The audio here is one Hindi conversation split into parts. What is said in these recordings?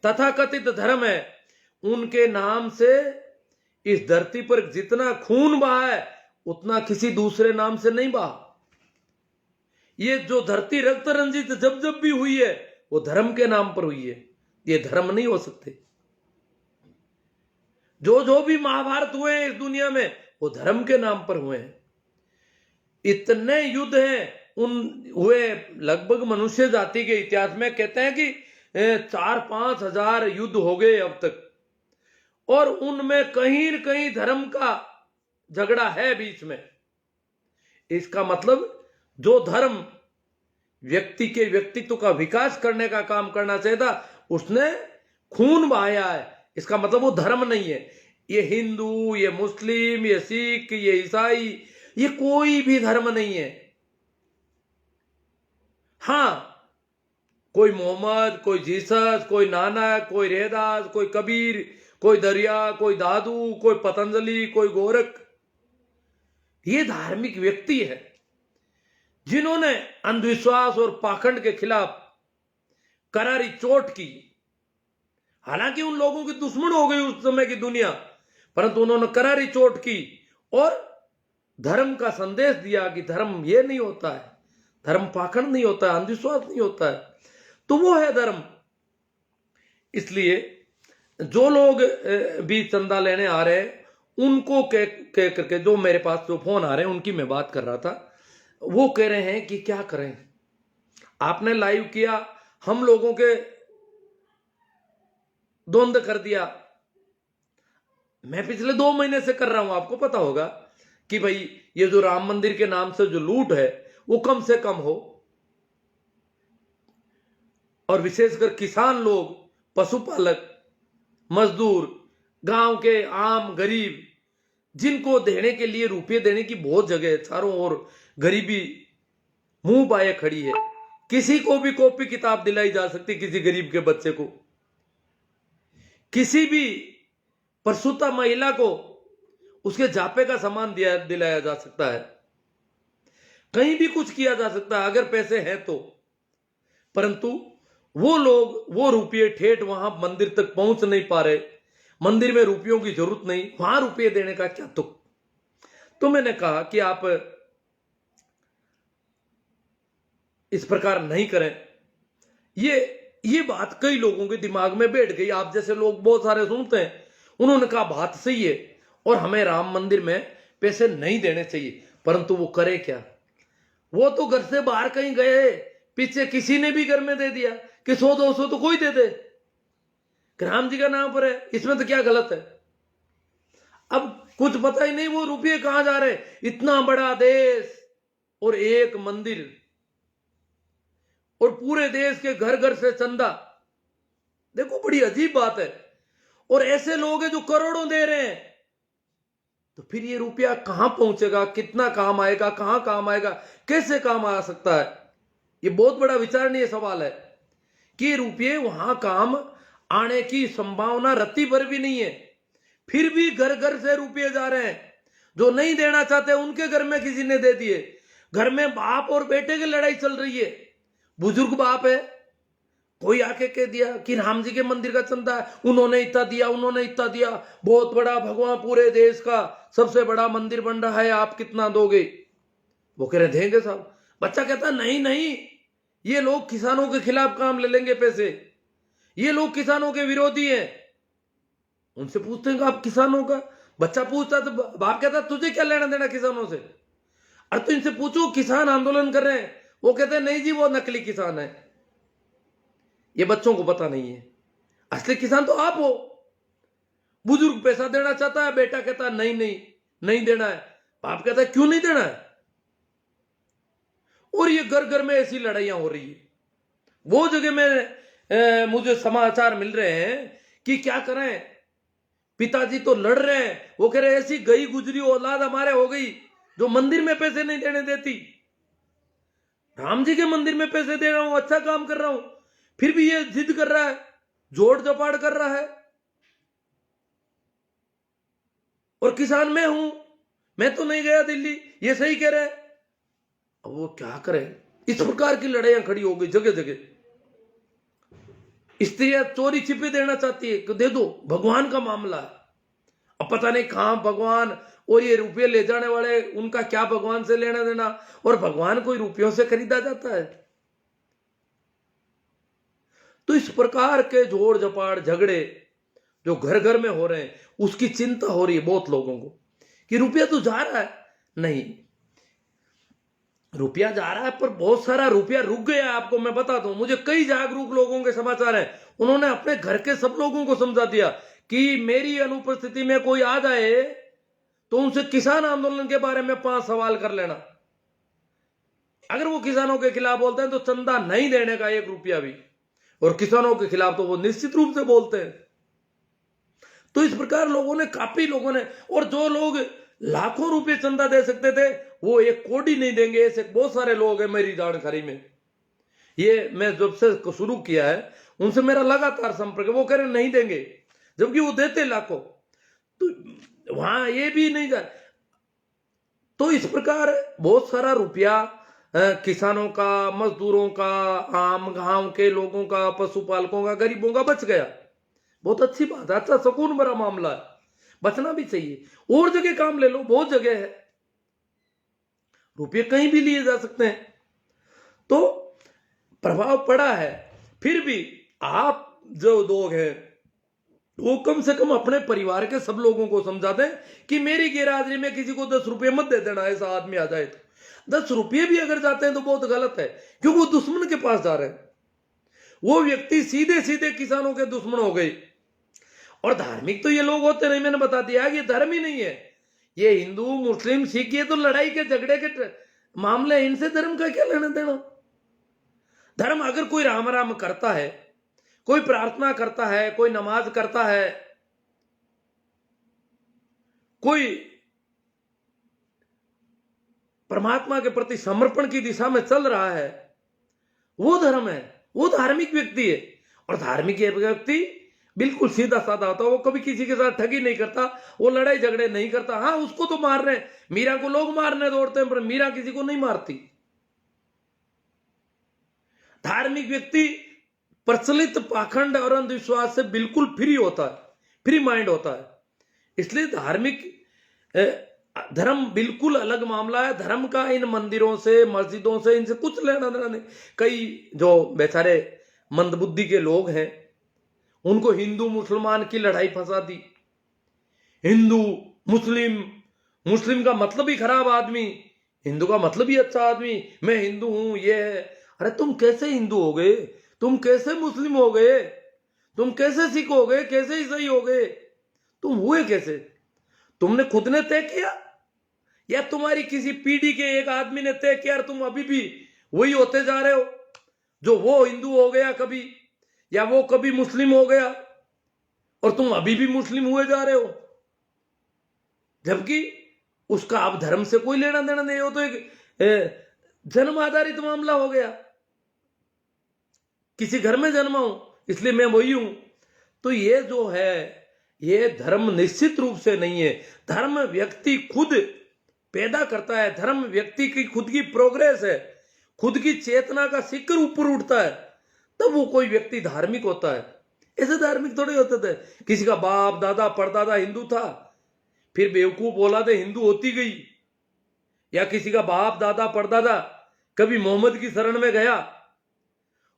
तथाकथित धर्म है, उनके नाम से इस धरती पर जितना खून बहा है उतना किसी दूसरे नाम से नहीं बहा। ये जो धरती रक्त रंजित जब जब भी हुई है वो धर्म के नाम पर हुई है, ये धर्म नहीं हो सकते। जो जो भी महाभारत हुए हैं इस दुनिया में वो धर्म के नाम पर हुए हैं। इतने युद्ध हैं उन हुए, लगभग मनुष्य जाति के इतिहास में कहते हैं कि 4-5 हजार युद्ध हो गए अब तक, और उनमें कहीं न कहीं धर्म का झगड़ा है बीच में। इसका मतलब जो धर्म व्यक्ति के व्यक्तित्व का विकास करने का काम करना चाहिए था उसने खून बहाया है, इसका मतलब वो धर्म नहीं है। ये हिंदू, ये मुस्लिम, ये सिख, ये ईसाई, ये कोई भी धर्म नहीं है। हां, कोई मोहम्मद, कोई जीसस, कोई नानक, कोई रेहदास, कोई कबीर, कोई दरिया, कोई दादू, कोई पतंजलि, कोई गोरख, ये धार्मिक व्यक्ति है जिन्होंने अंधविश्वास और पाखंड के खिलाफ करारी चोट की। हालांकि उन लोगों की दुश्मन हो गई उस समय की दुनिया, परंतु उन्होंने करारी चोट की और धर्म का संदेश दिया कि धर्म ये नहीं होता है, धर्म पाखंड नहीं होता है, अंधविश्वास नहीं होता है, तो वो है धर्म। इसलिए जो लोग भी चंदा लेने आ रहे हैं उनको कह करके, जो मेरे पास जो फोन आ रहे हैं उनकी मैं बात कर रहा था, वो कह रहे हैं कि क्या करें, आपने लाइव किया, हम लोगों के द्वंद्व कर दिया। मैं पिछले 2 महीने से कर रहा हूं, आपको पता होगा कि भाई ये जो राम मंदिर के नाम से जो लूट है वो कम से कम हो, और विशेषकर किसान लोग, पशुपालक, मजदूर, गांव के आम गरीब, जिनको देने के लिए रुपये देने की बहुत जगह है, चारों ओर गरीबी मुंह बाए खड़ी है। किसी को भी कॉपी किताब दिलाई जा सकती, किसी गरीब के बच्चे को, किसी भी प्रसूता महिला को उसके जापे का सामान दिलाया जा सकता है, कहीं भी कुछ किया जा सकता है अगर पैसे हैं तो। परंतु वो लोग वो रुपये ठेठ वहां मंदिर तक पहुंच नहीं पा रहे, मंदिर में रुपयों की जरूरत नहीं, वहां रुपये देने का क्या तुक। तो मैंने कहा कि आप इस प्रकार नहीं करें। ये बात कई लोगों के दिमाग में बैठ गई, आप जैसे लोग बहुत सारे सुनते हैं, उन्होंने कहा बात सही है और हमें राम मंदिर में पैसे नहीं देने चाहिए, परंतु वो करे क्या। वो तो घर से बाहर कहीं गए, पीछे किसी ने भी घर में दे दिया कि 100-200 तो कोई दे दे, राम जी का नाम पर है, इसमें तो क्या गलत है। अब कुछ पता ही नहीं वो रुपये कहां जा रहे। इतना बड़ा देश और एक मंदिर, और पूरे देश के घर घर से चंदा, देखो बड़ी अजीब बात है। और ऐसे लोग हैं जो करोड़ों दे रहे हैं, तो फिर ये रुपया कहां पहुंचेगा, कितना काम आएगा, कहां काम आएगा, कैसे काम आ सकता है। ये बहुत बड़ा विचारणीय सवाल है कि रुपये वहां काम आने की संभावना रत्ती भर भी नहीं है, फिर भी घर घर से रुपये जा रहे हैं। जो नहीं देना चाहते उनके घर में किसी ने दे दिए, घर में बाप और बेटे की लड़ाई चल रही है, बुजुर्ग बाप है, कोई आके कह दिया कि राम जी के मंदिर का चंदा है, उन्होंने इतना दिया, उन्होंने इतना दिया, बहुत बड़ा भगवान पूरे देश का सबसे बड़ा मंदिर बन रहा है, आप कितना दोगे। वो कह रहे देंगे साहब। बच्चा कहता नहीं नहीं, ये लोग किसानों के खिलाफ काम ले लेंगे पैसे, ये लोग किसानों के विरोधी हैं। उनसे पूछते हैं आप किसानों का, बच्चा पूछता तो बाप कहता तुझे क्या लेना देना किसानों से। और तो इनसे पूछो किसान आंदोलन कर रहे हैं, वो कहते हैं नहीं जी वो नकली किसान है। ये बच्चों को पता नहीं है, असली किसान तो आप हो। बुजुर्ग पैसा देना चाहता है, बेटा कहता है नहीं नहीं नहीं देना है, बाप कहता है क्यों नहीं देना है। और ये घर घर में ऐसी लड़ाइयां हो रही है। वो जगह में मुझे समाचार मिल रहे हैं कि क्या करें, पिताजी तो लड़ रहे हैं, वो कह रहे ऐसी गई गुजरी औलाद हमारे हो गई जो मंदिर में पैसे नहीं देने देती। राम जी के मंदिर में पैसे दे रहा हूं, अच्छा काम कर रहा हूं, फिर भी ये जिद कर रहा है, जोड़ जपाड़ कर रहा है। और किसान मैं हूं, मैं तो नहीं गया दिल्ली, ये सही कह रहे हैं। अब वो क्या करे, इस प्रकार की लड़ाइयां खड़ी हो गई जगह जगह। स्त्रियां चोरी छिपे देना चाहती है कि दे दो, भगवान का मामला है। अब पता नहीं कहां भगवान और ये रुपये ले जाने वाले, उनका क्या भगवान से लेना देना, और भगवान कोई रुपयों से खरीदा जाता है? तो इस प्रकार के जोड़ जपाड़ झगड़े जो घर घर में हो रहे हैं, उसकी चिंता हो रही है बहुत लोगों को कि रुपया तो जा रहा है। नहीं, रुपया जा रहा है पर बहुत सारा रुपया रुक गया। आपको मैं बताता हूं, मुझे कई जागरूक लोगों के समाचार हैं, उन्होंने अपने घर के सब लोगों को समझा दिया कि मेरी अनुपस्थिति में कोई आ जाए तो उनसे किसान आंदोलन के बारे में 5 सवाल कर लेना। अगर वो किसानों के खिलाफ बोलते हैं तो चंदा नहीं देने का 1 रुपया भी, और किसानों के खिलाफ तो वो निश्चित रूप से बोलते हैं। तो इस प्रकार लोगों ने, काफी लोगों ने, और जो लोग लाखों रुपए चंदा दे सकते थे वो 1 कौड़ी नहीं देंगे, ऐसे बहुत सारे लोग हैं मेरी जानकारी में। ये मैं जब से शुरू किया है उनसे मेरा लगातार संपर्क है, वो कह रहे नहीं देंगे, जबकि वो देते लाखों। तो वहां ये भी नहीं जा। तो इस प्रकार बहुत सारा रुपया किसानों का, मजदूरों का, आम गांव के लोगों का, पशुपालकों का, गरीबों का बच गया। बहुत अच्छी बात है, अच्छा सुकून भरा मामला है, बचना भी चाहिए। और जगह काम ले लो, बहुत जगह है, रुपये कहीं भी लिए जा सकते हैं। तो प्रभाव पड़ा है, फिर भी आप जो लोग हैं वो कम से कम अपने परिवार के सब लोगों को समझा दें कि मेरी गैरहाजिरी में किसी को 10 रुपये मत दे देना। ऐसा आदमी आ जाए तो 10 रुपये भी अगर जाते हैं तो बहुत गलत है, क्योंकि वो दुश्मन के पास जा रहे हैं। वो व्यक्ति सीधे सीधे किसानों के दुश्मन हो गए। और धार्मिक तो ये लोग होते नहीं, मैंने बता दिया कि ये धर्म ही नहीं है। ये हिंदू मुस्लिम सिख, ये तो लड़ाई के झगड़े के मामले, इनसे धर्म का क्या लेना देना। धर्म अगर कोई राम राम करता है, कोई प्रार्थना करता है, कोई नमाज करता है, कोई परमात्मा के प्रति समर्पण की दिशा में चल रहा है, वो धर्म है, वो धार्मिक व्यक्ति है। और धार्मिक व्यक्ति बिल्कुल सीधा साधा होता है, वो कभी किसी के साथ ठगी नहीं करता, वो लड़ाई झगड़े नहीं करता। हाँ, उसको तो मार रहे हैं, मीरा को लोग मारने दौड़ते हैं, पर मीरा किसी को नहीं मारती। धार्मिक व्यक्ति प्रचलित पाखंड और अंधविश्वास से बिल्कुल फ्री होता है, फ्री माइंड होता है। इसलिए धार्मिक धर्म बिल्कुल अलग मामला है। धर्म का इन मंदिरों से, मस्जिदों से, इनसे कुछ लेना देना नहीं। कई जो बेचारे मंदबुद्धि के लोग हैं, उनको हिंदू मुसलमान की लड़ाई फंसा दी। हिंदू मुस्लिम, मुस्लिम का मतलब ही खराब आदमी, हिंदू का मतलब ही अच्छा आदमी, मैं हिंदू हूं, ये है। अरे तुम कैसे हिंदू हो गए, तुम कैसे मुस्लिम हो गए, तुम कैसे सिख हो गए, कैसे ईसाई हो गए, तुम हुए कैसे? तुमने खुद ने तय किया या तुम्हारी किसी पीढ़ी के एक आदमी ने तय किया और तुम अभी भी वही होते जा रहे हो? जो वो हिंदू हो गया कभी, या वो कभी मुस्लिम हो गया, और तुम अभी भी मुस्लिम हुए जा रहे हो, जबकि उसका अब धर्म से कोई लेना देना नहीं हो। तो एक जन्म आधारित मामला हो गया, किसी घर में जन्मा हूं इसलिए मैं वही हूं। तो ये जो है, ये धर्म निश्चित रूप से नहीं है। धर्म व्यक्ति खुद पैदा करता है, धर्म व्यक्ति की खुद की प्रोग्रेस है, खुद की चेतना का शिखर ऊपर उठता है, तब वो कोई व्यक्ति धार्मिक होता है। ऐसे धार्मिक थोड़े होते थे किसी का बाप दादा परदादा हिंदू था, फिर बेवकूफ औलादे हिंदू होती गई, या किसी का बाप दादा परदादा कभी मोहम्मद की शरण में गया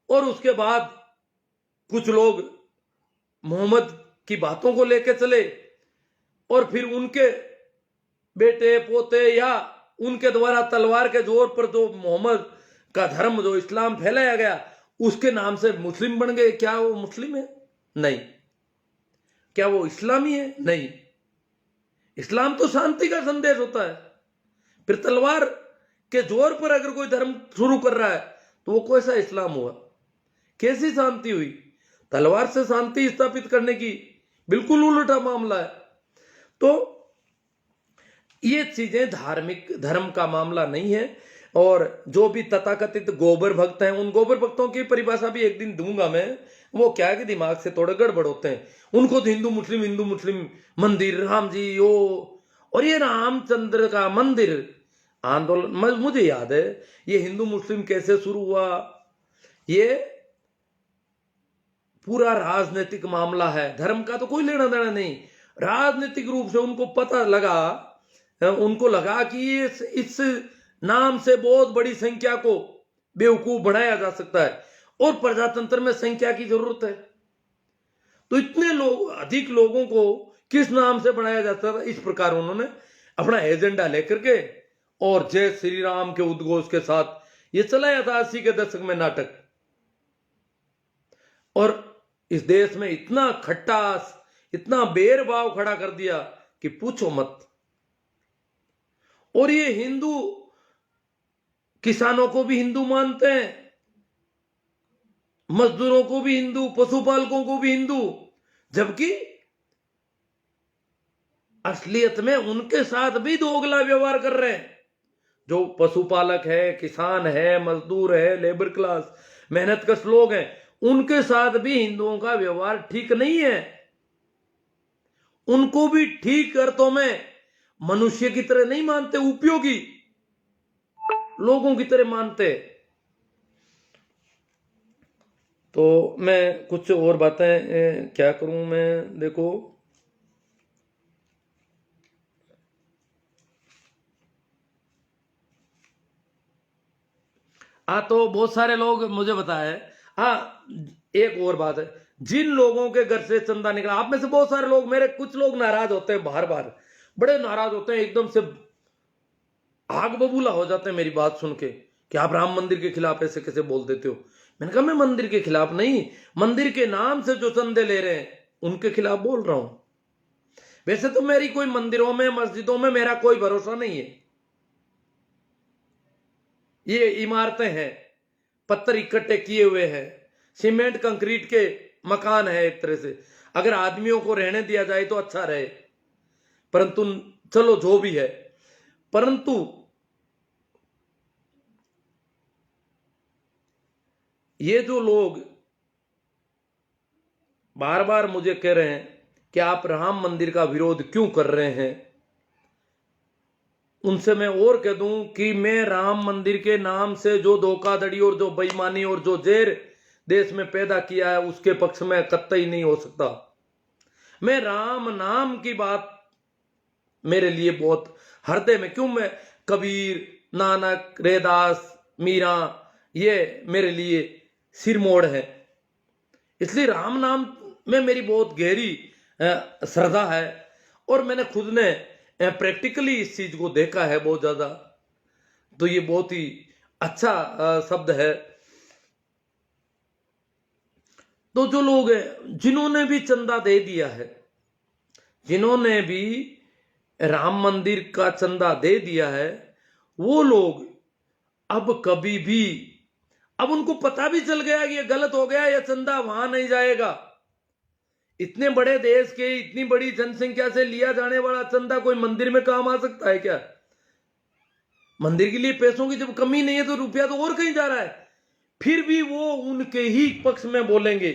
और उसके बाद कुछ लोग मोहम्मद की बातों को लेकर चले, और फिर उनके बेटे पोते या उनके द्वारा तलवार के जोर पर जो मोहम्मद का धर्म, जो इस्लाम फैलाया गया, उसके नाम से मुस्लिम बन गए। क्या वो मुस्लिम है? नहीं। क्या वो इस्लामी है? नहीं। इस्लाम तो शांति का संदेश होता है। फिर तलवार के जोर पर अगर कोई धर्म शुरू कर रहा है तो वो कैसा इस्लाम हुआ? कैसी शांति हुई? तलवार से शांति स्थापित करने की बिल्कुल उल्टा मामला है। तो ये चीजें धार्मिक धर्म का मामला नहीं है। और जो भी तथाकथित गोबर भक्त हैं, उन गोबर भक्तों की परिभाषा भी एक दिन दूंगा मैं। वो क्या है कि दिमाग से थोड़े गड़बड़ होते हैं, उनको तो हिंदू मुस्लिम मंदिर, राम जी ओ, और ये रामचंद्र का मंदिर आंदोलन, मुझे याद है ये हिंदू मुस्लिम कैसे शुरू हुआ। ये पूरा राजनीतिक मामला है, धर्म का तो कोई लेना देना नहीं। राजनीतिक रूप से उनको पता लगा, उनको लगा कि इस नाम से बहुत बड़ी संख्या को बेवकूफ बनाया जा सकता है और प्रजातंत्र में संख्या की जरूरत है। तो इतने लोग, अधिक लोगों को किस नाम से बनाया जाता था, इस प्रकार उन्होंने अपना एजेंडा लेकर के और जय श्री राम के उद्घोष के साथ ये चलाया था 80 के दशक में नाटक। और इस देश में इतना खट्टास, इतना भेदभाव खड़ा कर दिया कि पूछो मत। और ये हिंदू किसानों को भी हिंदू मानते हैं, मजदूरों को भी हिंदू, पशुपालकों को भी हिंदू, जबकि असलियत में उनके साथ भी दोगला व्यवहार कर रहे हैं। जो पशुपालक है, किसान है, मजदूर है, लेबर क्लास, मेहनतकश लोग हैं, उनके साथ भी हिंदुओं का व्यवहार ठीक नहीं है। उनको भी ठीक अर्थों में मनुष्य की तरह नहीं मानते, उपयोगी लोगों की तरह मानते। तो मैं कुछ और बातें क्या करूं मैं, देखो तो बहुत सारे लोग मुझे बताए। एक और बात है, जिन लोगों के घर से चंदा निकला, आप में से बहुत सारे लोग, मेरे कुछ लोग नाराज होते हैं, बार बार बड़े नाराज होते हैं, एकदम से आग बबूला हो जाते हैं मेरी बात सुन के कि आप राम मंदिर के खिलाफ ऐसे कैसे बोल देते हो। मैंने कहा मैं मंदिर के खिलाफ नहीं, मंदिर के नाम से जो चंदे ले रहे हैं उनके खिलाफ बोल रहा हूं। वैसे तो मेरी कोई मंदिरों में, मस्जिदों में मेरा कोई भरोसा नहीं है। ये इमारतें हैं, पत्थर इकट्ठे किए हुए हैं, सीमेंट कंक्रीट के मकान है एक तरह से। अगर आदमियों को रहने दिया जाए तो अच्छा रहे, परंतु चलो जो भी है, परंतु ये जो लोग बार बार मुझे कह रहे हैं कि आप राम मंदिर का विरोध क्यों कर रहे हैं, उनसे मैं और कह दूं कि मैं राम मंदिर के नाम से जो धोखाधड़ी और जो बेईमानी और जो जहर देश में पैदा किया है उसके पक्ष में कतई नहीं हो सकता। मैं राम नाम की बात मेरे लिए बहुत हृदय में, क्यों, मैं कबीर, नानक, रैदास, मीरा, ये मेरे लिए सिरमोड़ है, इसलिए राम नाम में मेरी बहुत गहरी श्रद्धा है। और मैंने खुद ने प्रैक्टिकली इस चीज को देखा है बहुत ज्यादा। तो ये बहुत ही अच्छा शब्द है। तो जो लोग हैं जिन्होंने भी चंदा दे दिया है, जिन्होंने भी राम मंदिर का चंदा दे दिया है, वो लोग अब कभी भी, अब उनको पता भी चल गया कि ये गलत हो गया, ये चंदा वहां नहीं जाएगा। इतने बड़े देश के, इतनी बड़ी जनसंख्या से लिया जाने वाला चंदा कोई मंदिर में काम आ सकता है क्या? मंदिर के लिए पैसों की जब कमी नहीं है तो रुपया तो और कहीं जा रहा है। फिर भी वो उनके ही पक्ष में बोलेंगे,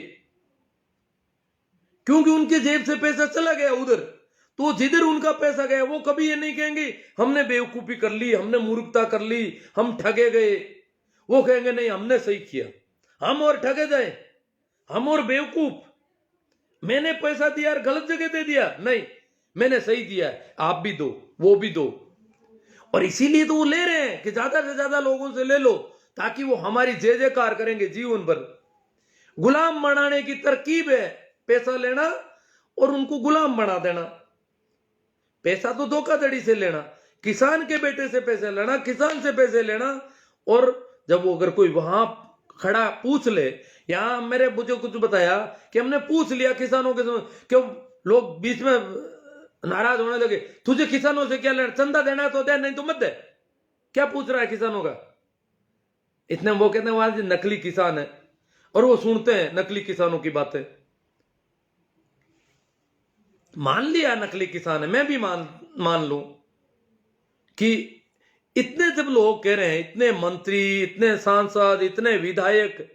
क्योंकि उनके जेब से पैसा चला गया उधर। तो जिधर उनका पैसा गया वो कभी ये नहीं कहेंगे हमने बेवकूफी कर ली, हमने मूर्खता कर ली, हम ठगे गए। वो कहेंगे नहीं, हमने सही किया, हम और ठगे जाए, हम और बेवकूफ, मैंने पैसा दिया और गलत जगह दे दिया, नहीं मैंने सही दिया है, आप भी दो, वो भी दो। और इसीलिए तो वो ले रहे हैं कि ज्यादा से ज्यादा लोगों से ले लो, ताकि वो हमारी जय जयकार करेंगे जीवन भर। गुलाम बनाने की तरकीब है पैसा लेना और उनको गुलाम बना देना। पैसा तो धोखाधड़ी से लेना, किसान के बेटे से पैसे लेना, किसान से पैसे लेना। और जब वो अगर कोई वहां खड़ा पूछ ले, यहां मुझे कुछ बताया कि हमने पूछ लिया किसानों के, क्यों लोग बीच में नाराज होने लगे, तुझे किसानों से क्या लेना, चंदा देना है तो दे, नहीं तो मत दे, क्या पूछ रहा है किसानों का। इतने वो कहते हैं वहां नकली किसान है, और वो सुनते हैं नकली किसानों की बातें। मान लिया नकली किसान है, मैं भी मान लूं कि इतने जब लोग कह रहे हैं, इतने मंत्री, इतने सांसद, इतने विधायक,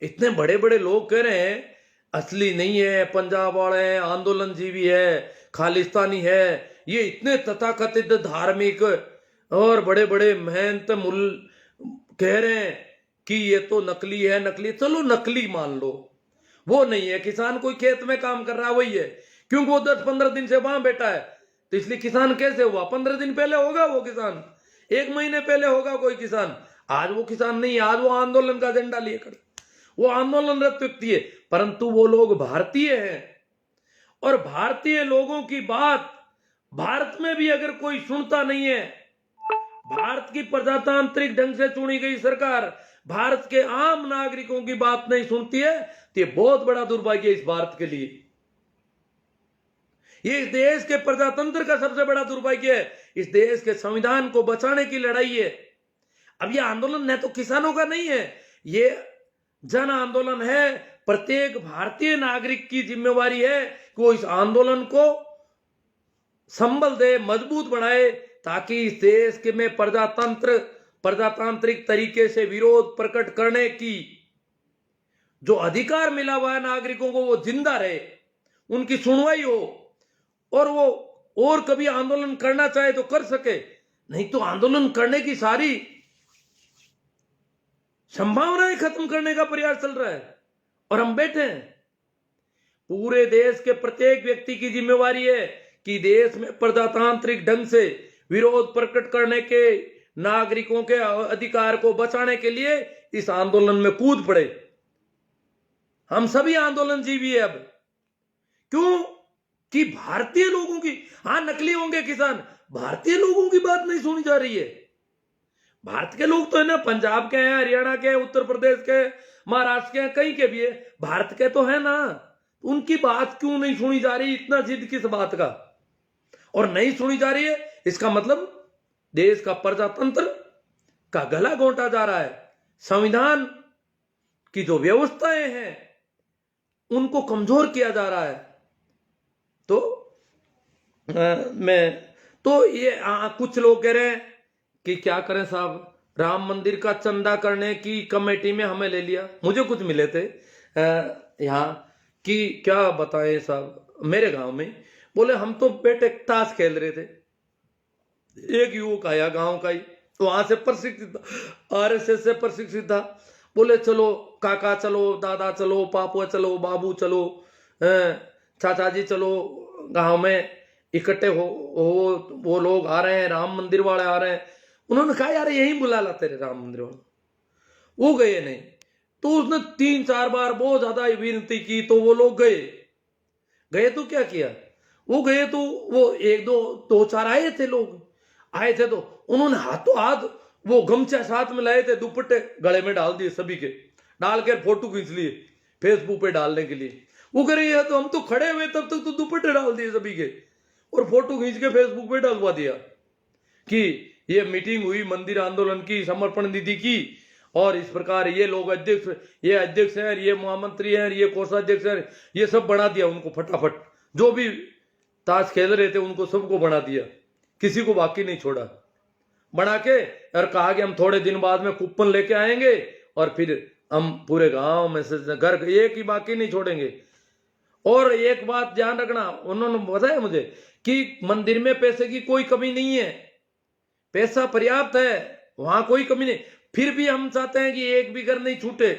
इतने बड़े बड़े लोग कह रहे हैं असली नहीं है, पंजाब वाले हैं, आंदोलन जीवी है, खालिस्तानी है, ये इतने तथाकथित धार्मिक और बड़े बड़े महंत मुल कह रहे हैं कि ये तो नकली है, नकली। चलो नकली मान लो, वो नहीं है। किसान कोई खेत में काम कर रहा है वही है, क्योंकि वो 10-15 दिन से वहां बैठा है, तो इसलिए किसान कैसे हुआ? 15 दिन पहले होगा वो किसान, 1 महीने पहले होगा कोई किसान। आज वो किसान नहीं है, आज वो आंदोलन का एजेंडा लिए खड़े, वो आंदोलनरत व्यक्ति है, परंतु वो लोग भारतीय हैं। और भारतीय लोगों की बात भारत में भी अगर कोई सुनता नहीं है, भारत की प्रजातांत्रिक ढंग से चुनी गई सरकार भारत के आम नागरिकों की बात नहीं सुनती है, तो ये बहुत बड़ा दुर्भाग्य है इस भारत के लिए। ये इस देश के प्रजातंत्र का सबसे बड़ा दुर्भाग्य है। इस देश के संविधान को बचाने की लड़ाई है। अब ये आंदोलन न तो किसानों का नहीं है, ये जन आंदोलन है। प्रत्येक भारतीय नागरिक की जिम्मेवारी है कि वो इस आंदोलन को संबल दे, मजबूत बनाए, ताकि इस देश के में प्रजातांत्रिक तरीके से विरोध प्रकट करने की जो अधिकार मिला हुआ है नागरिकों को, वो जिंदा रहे, उनकी सुनवाई हो, और वो और कभी आंदोलन करना चाहे तो कर सके, नहीं तो आंदोलन करने की सारी संभावनाएं खत्म करने का प्रयास चल रहा है और हम बैठे हैं। पूरे देश के प्रत्येक व्यक्ति की जिम्मेवारी है कि देश में प्रजातांत्रिक ढंग से विरोध प्रकट करने के नागरिकों के अधिकार को बचाने के लिए इस आंदोलन में कूद पड़े। हम सभी आंदोलन जीवी है। अब क्यों कि भारतीय लोगों की, हां नकली होंगे किसान, भारतीय लोगों की बात नहीं सुनी जा रही है। भारत के लोग तो है ना, पंजाब के हैं, हरियाणा के, उत्तर प्रदेश के, महाराष्ट्र के, कहीं के भी है, भारत के तो है ना, उनकी बात क्यों नहीं सुनी जा रही? इतना जिद किस बात का? और नहीं सुनी जा रही है, इसका मतलब देश का प्रजातंत्र का गला घोंटा जा रहा है। संविधान की जो व्यवस्थाएं हैं उनको कमजोर किया जा रहा है। तो कुछ लोग कह रहे हैं कि क्या करें साहब, राम मंदिर का चंदा करने की कमेटी में हमें ले लिया। मुझे कुछ मिले थे यहाँ कि क्या बताएं साहब, मेरे गांव में बोले हम तो बेटे ताश खेल रहे थे, एक युवक आया गांव का ही, वहां से प्रशिक्षित, आरएसएस से प्रशिक्षित था, बोले चलो काका चलो, दादा चलो, पापा चलो, बाबू चलो, चाचा जी चलो, गांव में इकट्ठे हो वो लोग आ रहे हैं, राम मंदिर वाले आ रहे हैं। उन्होंने कहा यार यहीं बुला ला तेरे राम मंदिर वाले, वो गए नहीं। तो उसने 3-4 बार बहुत ज्यादा विनती की, तो वो लोग गए तो क्या किया, वो गए तो वो 1-2-4 आए थे लोग, आए थे तो उन्होंने हाथों हाथ वो गमछा साथ में लाए थे, दुपट्टे गले में डाल दिए, सभी के डाल कर फोटो खींच लिए फेसबुक पे डालने के लिए। वो कह रही है तो हम तो खड़े हुए तब तक तो दुपट्टे डाल दिए सभी के, और फोटो खींच के फेसबुक पे डालवा दिया कि ये मीटिंग हुई मंदिर आंदोलन की, समर्पण निधि की, और इस प्रकार ये लोग अध्यक्ष, ये अध्यक्ष हैं, ये महामंत्री हैं, ये कोषाध्यक्ष हैं, ये सब बना दिया उनको फटाफट। जो भी ताश खेल रहे थे उनको सबको बना दिया, किसी को बाकी नहीं छोड़ा। बना के और कहा कि हम थोड़े दिन बाद में कूपन लेके आएंगे और फिर हम पूरे गांव में से घर एक ही बाकी नहीं छोड़ेंगे। और एक बात ध्यान रखना, उन्होंने बताया मुझे कि मंदिर में पैसे की कोई कमी नहीं है, पैसा पर्याप्त है, वहां कोई कमी नहीं। फिर भी हम चाहते हैं कि एक भी घर नहीं छूटे,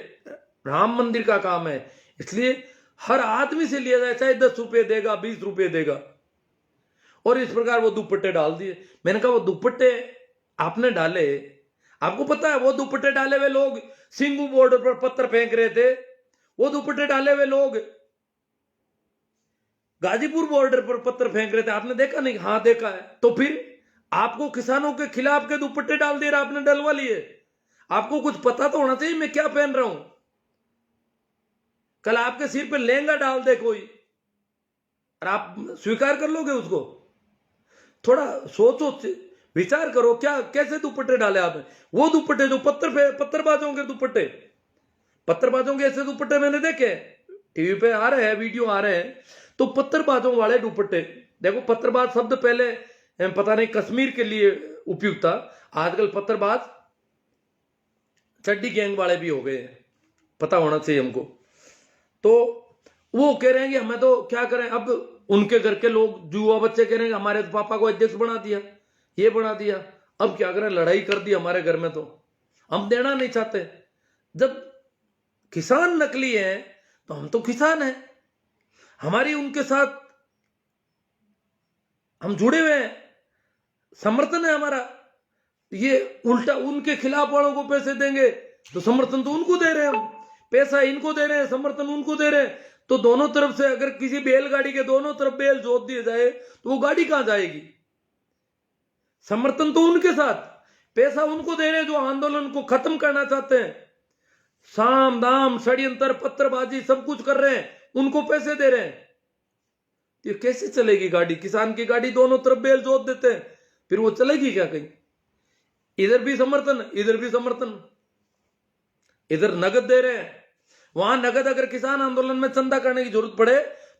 राम मंदिर का काम है, इसलिए हर आदमी से लिया जाए, चाहे 10 रुपये देगा, 20 रुपये देगा। और इस प्रकार वो दुपट्टे डाल दिए। मैंने कहा वो दुपट्टे आपने डाले, आपको पता है वो दुपट्टे डाले हुए लोग सिंगू बॉर्डर पर पत्थर फेंक रहे थे, वो दुपट्टे डाले हुए लोग गाजीपुर बॉर्डर पर पत्थर फेंक रहे थे, आपने देखा नहीं? हाँ देखा है। तो फिर आपको किसानों के खिलाफ के दुपट्टे डाल दिए, आपने डलवा लिए। आपको कुछ पता तो होना चाहिए मैं क्या पहन रहा हूं। कल आपके सिर पे लहंगा डाल दे कोई और आप स्वीकार कर लोगे उसको? थोड़ा सोचो, विचार करो, क्या कैसे दुपट्टे डाले आपने? वो दुपट्टे जो पत्थरबाजों के दुपट्टे, पत्थरबाजों के ऐसे दुपट्टे मैंने देखे, टीवी पे आ रहे हैं, वीडियो आ रहे हैं, तो पत्थरबाजों वाले दुपट्टे। देखो पत्थरबाज शब्द पहले पता नहीं कश्मीर के लिए उपयुक्त था, आजकल पत्थरबाज चड्डी गैंग वाले भी हो गए हैं, पता होना चाहिए हमको। तो वो कह रहे हैं कि हमें तो क्या करें, अब उनके घर के लोग युवा बच्चे कह रहे हैं हमारे पापा को अध्यक्ष बना दिया, ये बना दिया, अब क्या करें, लड़ाई कर दी हमारे घर में, तो हम देना नहीं चाहते। जब किसान नकली हैं तो हम तो किसान हैं, हमारी उनके साथ हम जुड़े हुए हैं, समर्थन है हमारा। ये उल्टा उनके खिलाफ वालों को पैसे देंगे तो समर्थन तो उनको दे रहे हैं, हम पैसा इनको दे रहे हैं, समर्थन उनको दे रहे हैं। तो दोनों तरफ से अगर किसी बैलगाड़ी के दोनों तरफ बैल जोत दिए जाए तो वो गाड़ी कहां जाएगी? समर्थन तो उनके साथ, पैसा उनको दे रहे हैं जो आंदोलन को खत्म करना चाहते हैं, साम दाम षड्यंत्र पत्थरबाजी सब कुछ कर रहे हैं, उनको पैसे दे रहे हैं। ये कैसे चलेगी गाड़ी? किसान की गाड़ी दोनों तरफ बैल जोत देते हैं, फिर वो चलेगी क्या कहीं? इधर भी समर्थन, इधर भी समर्थन, इधर नगद दे रहे हैं, वहां नगद। अगर किसान आंदोलन में चंदा करने की जरूरत पड़े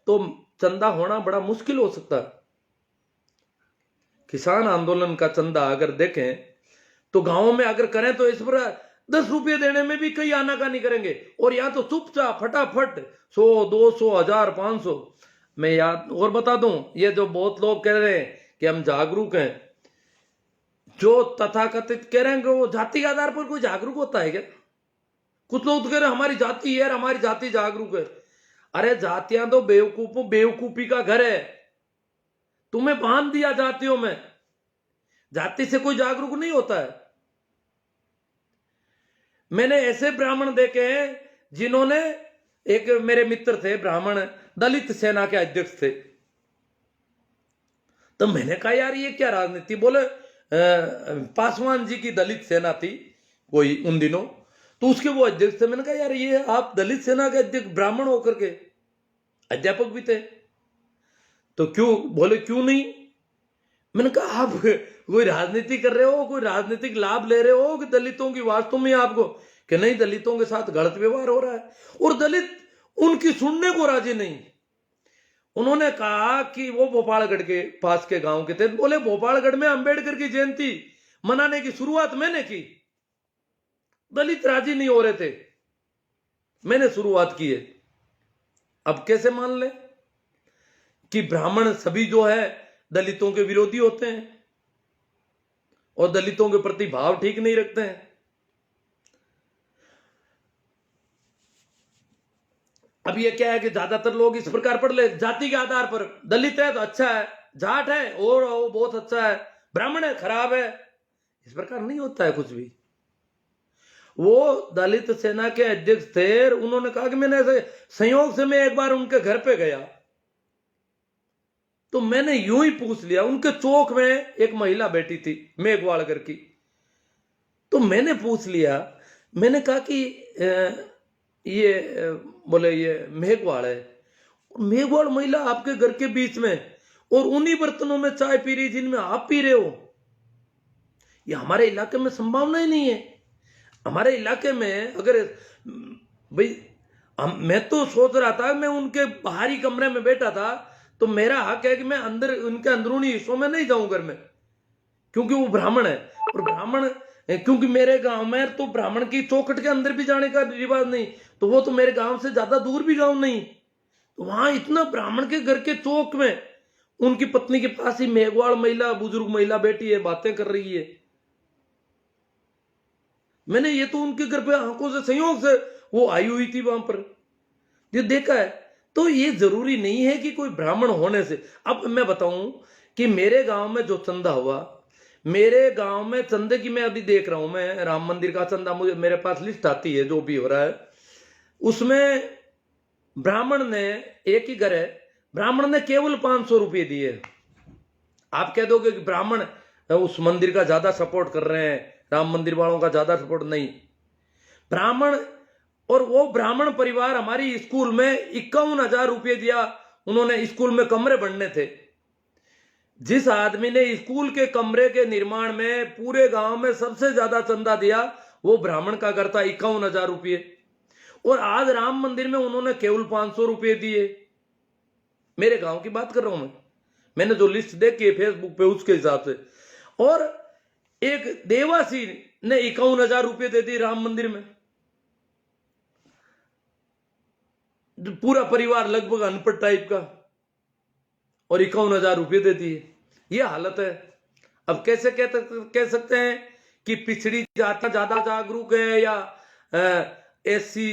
तो चंदा होना बड़ा मुश्किल हो सकता है। किसान आंदोलन का चंदा अगर देखें तो गांवों में अगर करें तो इस पर 10 रुपये देने में भी कई आनाकानी करेंगे, और या तो चुपचाप फटाफट 100 200 1000 500। मैं याद और बता दूं, ये जो बहुत लोग कह रहे हैं कि हम जागरूक हैं, जो तथाकथित कह रहे हैं कि वो जाति के आधार पर कोई जागरूक होता है क्या? कुछ लोग तो कह रहे हैं हमारी जाति है, हमारी जाति जागरूक है। अरे जातियां तो बेवकूफी का घर है, तुम्हें बांध दिया जातियों में। जाति से कोई जागरूक नहीं होता है। मैंने ऐसे ब्राह्मण देखे हैं जिन्होंने, एक मेरे मित्र थे ब्राह्मण, दलित सेना के अध्यक्ष थे। तो मैंने कहा यार ये क्या राजनीति? बोले पासवान जी की दलित सेना थी कोई उन दिनों, तो उसके वो अध्यक्ष थे। मैंने कहा यार ये आप दलित सेना के अध्यक्ष ब्राह्मण होकर के, अध्यापक भी थे, तो क्यों? बोले क्यों नहीं? मैंने कहा आप कोई राजनीति कर रहे हो, कोई राजनीतिक लाभ ले रहे हो कि दलितों की वास्तव में आपको? कि नहीं, दलितों के साथ गलत व्यवहार हो रहा है, और दलित उनकी सुनने को राजी नहीं। उन्होंने कहा कि वो भोपालगढ़ के पास के गांव के थे। बोले भोपालगढ़ में अंबेडकर की जयंती मनाने की शुरुआत मैंने की, दलित राजी नहीं हो रहे थे, मैंने शुरुआत की है। अब कैसे मान ले कि ब्राह्मण सभी जो है दलितों के विरोधी होते हैं और दलितों के प्रति भाव ठीक नहीं रखते हैं? अब ये क्या है कि ज्यादातर लोग इस प्रकार पढ़ ले, जाति के आधार पर दलित है तो अच्छा है, जाट है और वो बहुत अच्छा है, ब्राह्मण है खराब है। इस प्रकार नहीं होता है कुछ भी। वो दलित सेना के अध्यक्ष थे, उन्होंने कहा कि मैंने ऐसे संयोग से मैं एक बार उनके घर पे गया तो मैंने यूं ही पूछ लिया, उनके चौक में एक महिला बैठी थी मेघवाड़कर की, तो मैंने पूछ लिया, मैंने कहा कि ये बोले ये मेघवाड़ है। मेघवाड़ महिला आपके घर के बीच में और उन्हीं बर्तनों में चाय पी रही जिनमें आप पी रहे हो, ये हमारे इलाके में संभावना ही नहीं है। हमारे इलाके में अगर भाई मैं तो सोच रहा था, मैं उनके बाहरी कमरे में बैठा था तो मेरा हक है कि मैं अंदर उनके अंदरूनी हिस्सों में नहीं जाऊं घर में, क्योंकि वो ब्राह्मण है। और ब्राह्मण क्योंकि मेरे गांव में तो ब्राह्मण की चौखट के अंदर भी जाने का रिवाज नहीं, तो वो तो मेरे गांव से ज्यादा दूर भी गांव नहीं, तो वहां इतना ब्राह्मण के घर के चौक में उनकी पत्नी के पास ही मेघवाड़ महिला, बुजुर्ग महिला बैठी है, बातें कर रही है। मैंने ये तो उनके घर पे आंखों से संयोग से वो आई हुई थी वहां पर, ये देखा है। तो ये जरूरी नहीं है कि कोई ब्राह्मण होने से। अब मैं बताऊं कि मेरे गांव में जो चंदा हुआ, मेरे गांव में चंदे की मैं अभी देख रहा हूं, मैं राम मंदिर का चंदा, मुझे मेरे पास लिस्ट आती है जो भी हो रहा है, उसमें ब्राह्मण ने, एक ही घर है, ब्राह्मण ने केवल 500 रुपये दिए। आप कह दोगे कि ब्राह्मण उस मंदिर का ज्यादा सपोर्ट कर रहे हैं, राम मंदिर वालों का ज्यादा सपोर्ट नहीं। ब्राह्मण, और वो ब्राह्मण परिवार हमारी स्कूल में 51,000 रुपये दिया। उन्होंने स्कूल में कमरे बनने थे, जिस आदमी ने स्कूल के कमरे के निर्माण में पूरे गांव में सबसे ज्यादा चंदा दिया वो ब्राह्मण का घर था, 51,000 रुपये। और आज राम मंदिर में उन्होंने केवल 500 रुपये दिए। मेरे गांव की बात कर रहा हूं मैंने जो लिस्ट देखी है फेसबुक पे उसके हिसाब से। और एक देवासी ने 51,000 रुपये दे दिए राम मंदिर में। पूरा परिवार लगभग अनपढ़ टाइप का, और 51,000 रुपये दे दिए। ये हालत है। अब कैसे कह सकते हैं कि पिछड़ी जाति ज्यादा जागरूक है या एससी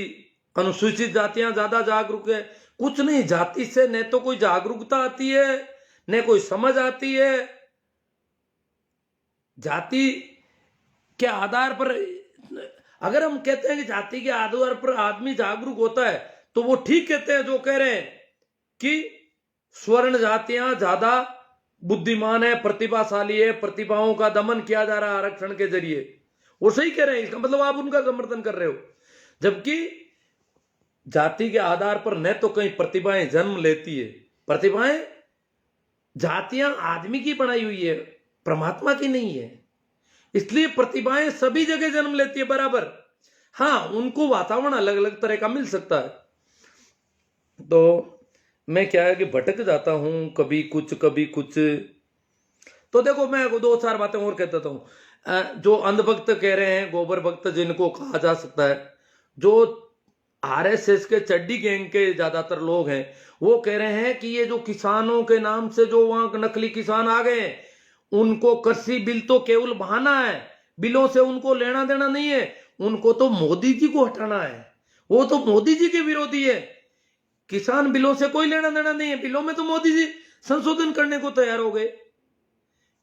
अनुसूचित जातियां ज्यादा जागरूक है। कुछ नहीं, जाति से न तो कोई जागरूकता आती है न कोई समझ आती है। जाति के आधार पर अगर हम कहते हैं कि जाति के आधार पर आदमी जागरूक होता है तो वो ठीक कहते हैं जो कह रहे हैं कि स्वर्ण जातियां ज्यादा बुद्धिमान है, प्रतिभाशाली है, प्रतिभाओं का दमन किया जा रहा है आरक्षण के जरिए। वो सही कह रहे हैं, इसका मतलब आप उनका समर्थन कर रहे हो। जबकि जाति के आधार पर न तो कहीं प्रतिभाएं जन्म लेती है, प्रतिभाएं जातियां आदमी की बनाई हुई है, परमात्मा की नहीं है। इसलिए प्रतिभाएं सभी जगह जन्म लेती है बराबर। हाँ, उनको वातावरण अलग अलग तरह का मिल सकता है। तो मैं क्या है कि भटक जाता हूं, कभी कुछ कभी कुछ। तो देखो, मैं 2-4 बातें और कहता हूं। जो अंधभक्त कह रहे हैं, गोबर भक्त जिनको कहा जा सकता है, जो आरएसएस के चड्डी गैंग के ज्यादातर लोग हैं, वो कह रहे हैं कि ये जो किसानों के नाम से जो वहां नकली किसान आ गए हैं, उनको कृषि बिल तो केवल बहाना है, बिलों से उनको लेना देना नहीं है, उनको तो मोदी जी को हटाना है। वो तो मोदी जी के विरोधी है। किसान बिलों से कोई लेना देना नहीं है, बिलों में तो मोदी जी संशोधन करने को तैयार हो गए।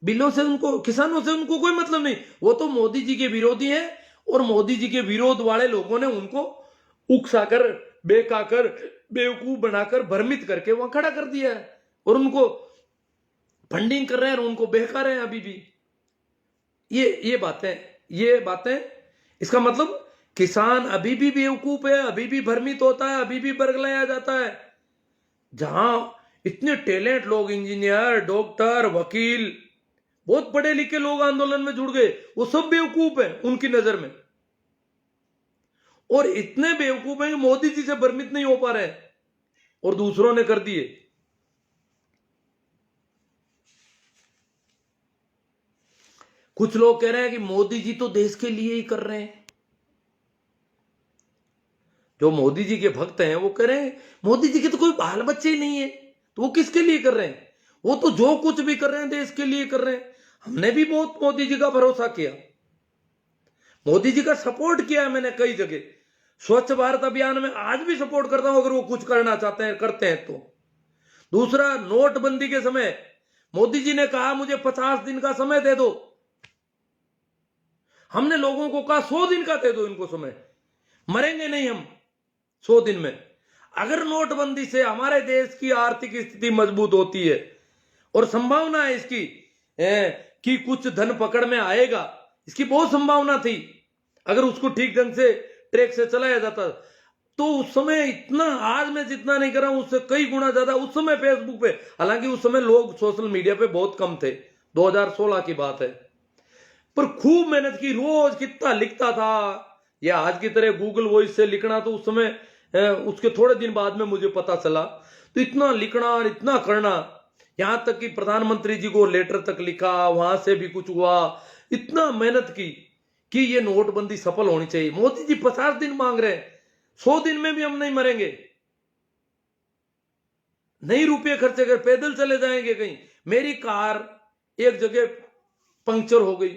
बिलों से उनको, किसानों से उनको कोई मतलब नहीं, वो तो मोदी जी के विरोधी हैं। और मोदी जी के विरोध वाले लोगों ने उनको उकसाकर, बेकाकर, बेवकूफ बनाकर, भ्रमित करके वहां खड़ा कर दिया है और उनको फंडिंग कर रहे हैं और उनको बहका रहे हैं अभी भी। ये बातें इसका मतलब किसान अभी भी बेवकूफ है, अभी भी भ्रमित होता है, अभी भी बरगलाया जाता है। जहां इतने टैलेंट लोग, इंजीनियर, डॉक्टर, वकील, बहुत पढ़े लिखे लोग आंदोलन में जुड़ गए, वो सब बेवकूफ है उनकी नजर में। और इतने बेवकूफ हैं कि मोदी जी से भ्रमित नहीं हो पा रहे हैं और दूसरों ने कर दिए। कुछ लोग कह रहे हैं कि मोदी जी तो देश के लिए ही कर रहे हैं। जो मोदी जी के भक्त हैं वो कह रहे हैं मोदी जी के तो कोई बाल बच्चे ही नहीं है, तो वो किसके लिए कर रहे हैं? वो तो जो कुछ भी कर रहे हैं देश के लिए कर रहे हैं। हमने भी बहुत मोदी जी का भरोसा किया, मोदी जी का सपोर्ट किया है मैंने कई जगह। स्वच्छ भारत अभियान में आज भी सपोर्ट करता हूं, अगर वो कुछ करना चाहते हैं, करते हैं तो। दूसरा, नोटबंदी के समय मोदी जी ने कहा मुझे 50 दिन का समय दे दो। हमने लोगों को कहा 100 दिन का दे दो इनको समय, मरेंगे नहीं हम 100 दिन में। अगर नोटबंदी से हमारे देश की आर्थिक स्थिति मजबूत होती है और संभावना है इसकी कि कुछ धन पकड़ में आएगा, इसकी बहुत संभावना थी अगर उसको ठीक ढंग से ट्रैक से चलाया जाता। तो उस समय इतना, आज मैं जितना नहीं कर रहा हूं उससे कई गुना ज्यादा उस समय फेसबुक पे, हालांकि उस समय लोग सोशल मीडिया पे बहुत कम थे, 2016 की बात है, पर खूब मेहनत की, रोज कितना लिखता था। या आज की तरह गूगल वॉइस से लिखना तो उस समय, उसके थोड़े दिन बाद में मुझे पता चला। तो इतना लिखना और इतना करना, यहां तक कि प्रधानमंत्री जी को लेटर तक लिखा, वहां से भी कुछ हुआ। इतना मेहनत की कि ये नोटबंदी सफल होनी चाहिए। मोदी जी 50 दिन मांग रहे हैं, 100 दिन में भी हम नहीं मरेंगे, नहीं रुपये खर्चे कर, पैदल चले जाएंगे कहीं। मेरी कार एक जगह पंक्चर हो गई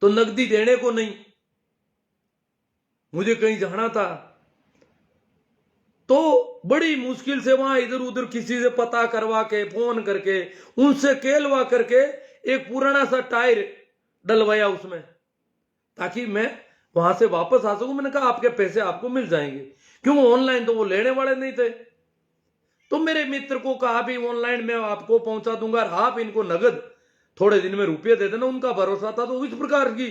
तो नकदी देने को नहीं, मुझे कहीं जाना था तो बड़ी मुश्किल से वहां इधर उधर किसी से पता करवा के, फोन करके, उनसे केलवा करके एक पुराना सा टायर डलवाया उसमें, ताकि मैं वहां से वापस आ सकूं। मैंने कहा आपके पैसे आपको मिल जाएंगे, क्यों ऑनलाइन तो वो लेने वाले नहीं थे। तो मेरे मित्र को कहा भी ऑनलाइन मैं आपको पहुंचा दूंगा, आप इनको नगद थोड़े दिन में रुपये दे देना। उनका भरोसा था। तो इस प्रकार की,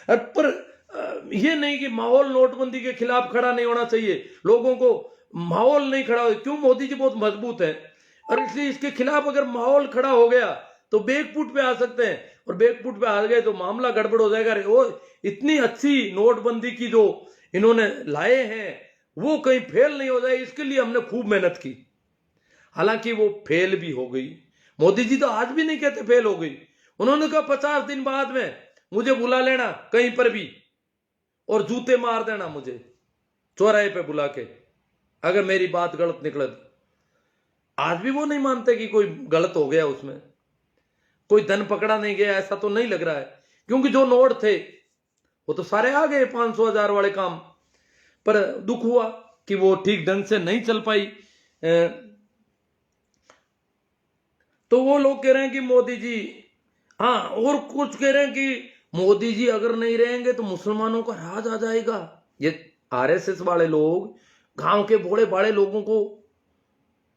पर यह नहीं कि माहौल नोटबंदी के खिलाफ खड़ा नहीं होना चाहिए, लोगों को माहौल नहीं खड़ा हो, क्यों मोदी जी बहुत मजबूत है और इसलिए इसके खिलाफ अगर माहौल खड़ा हो गया तो बैकफुट पे आ सकते हैं, और बैकफुट पे आ गए तो मामला गड़बड़ हो जाएगा। वो इतनी अच्छी नोटबंदी की जो इन्होंने लाए हैं वो कहीं फेल नहीं हो जाए, इसके लिए हमने खूब मेहनत की। हालांकि वो फेल भी हो गई। मोदी जी तो आज भी नहीं कहते फेल हो गई। उन्होंने कहा 50 दिन बाद में मुझे बुला लेना कहीं पर भी और जूते मार देना मुझे चौराहे पे बुला के, अगर मेरी बात गलत निकले तो। आज भी वो नहीं मानते कि कोई गलत हो गया, उसमें कोई धन पकड़ा नहीं गया, ऐसा तो नहीं लग रहा है। क्योंकि जो नोट थे वो तो सारे आ गए, 500 1000 वाले काम। पर दुख हुआ कि वो ठीक ढंग से नहीं चल पाई। तो वो लोग कह रहे हैं कि मोदी जी, हाँ, और कुछ कह रहे हैं कि मोदी जी अगर नहीं रहेंगे तो मुसलमानों का राज आ जाएगा। ये आरएसएस वाले लोग गांव के भोले भाले लोगों को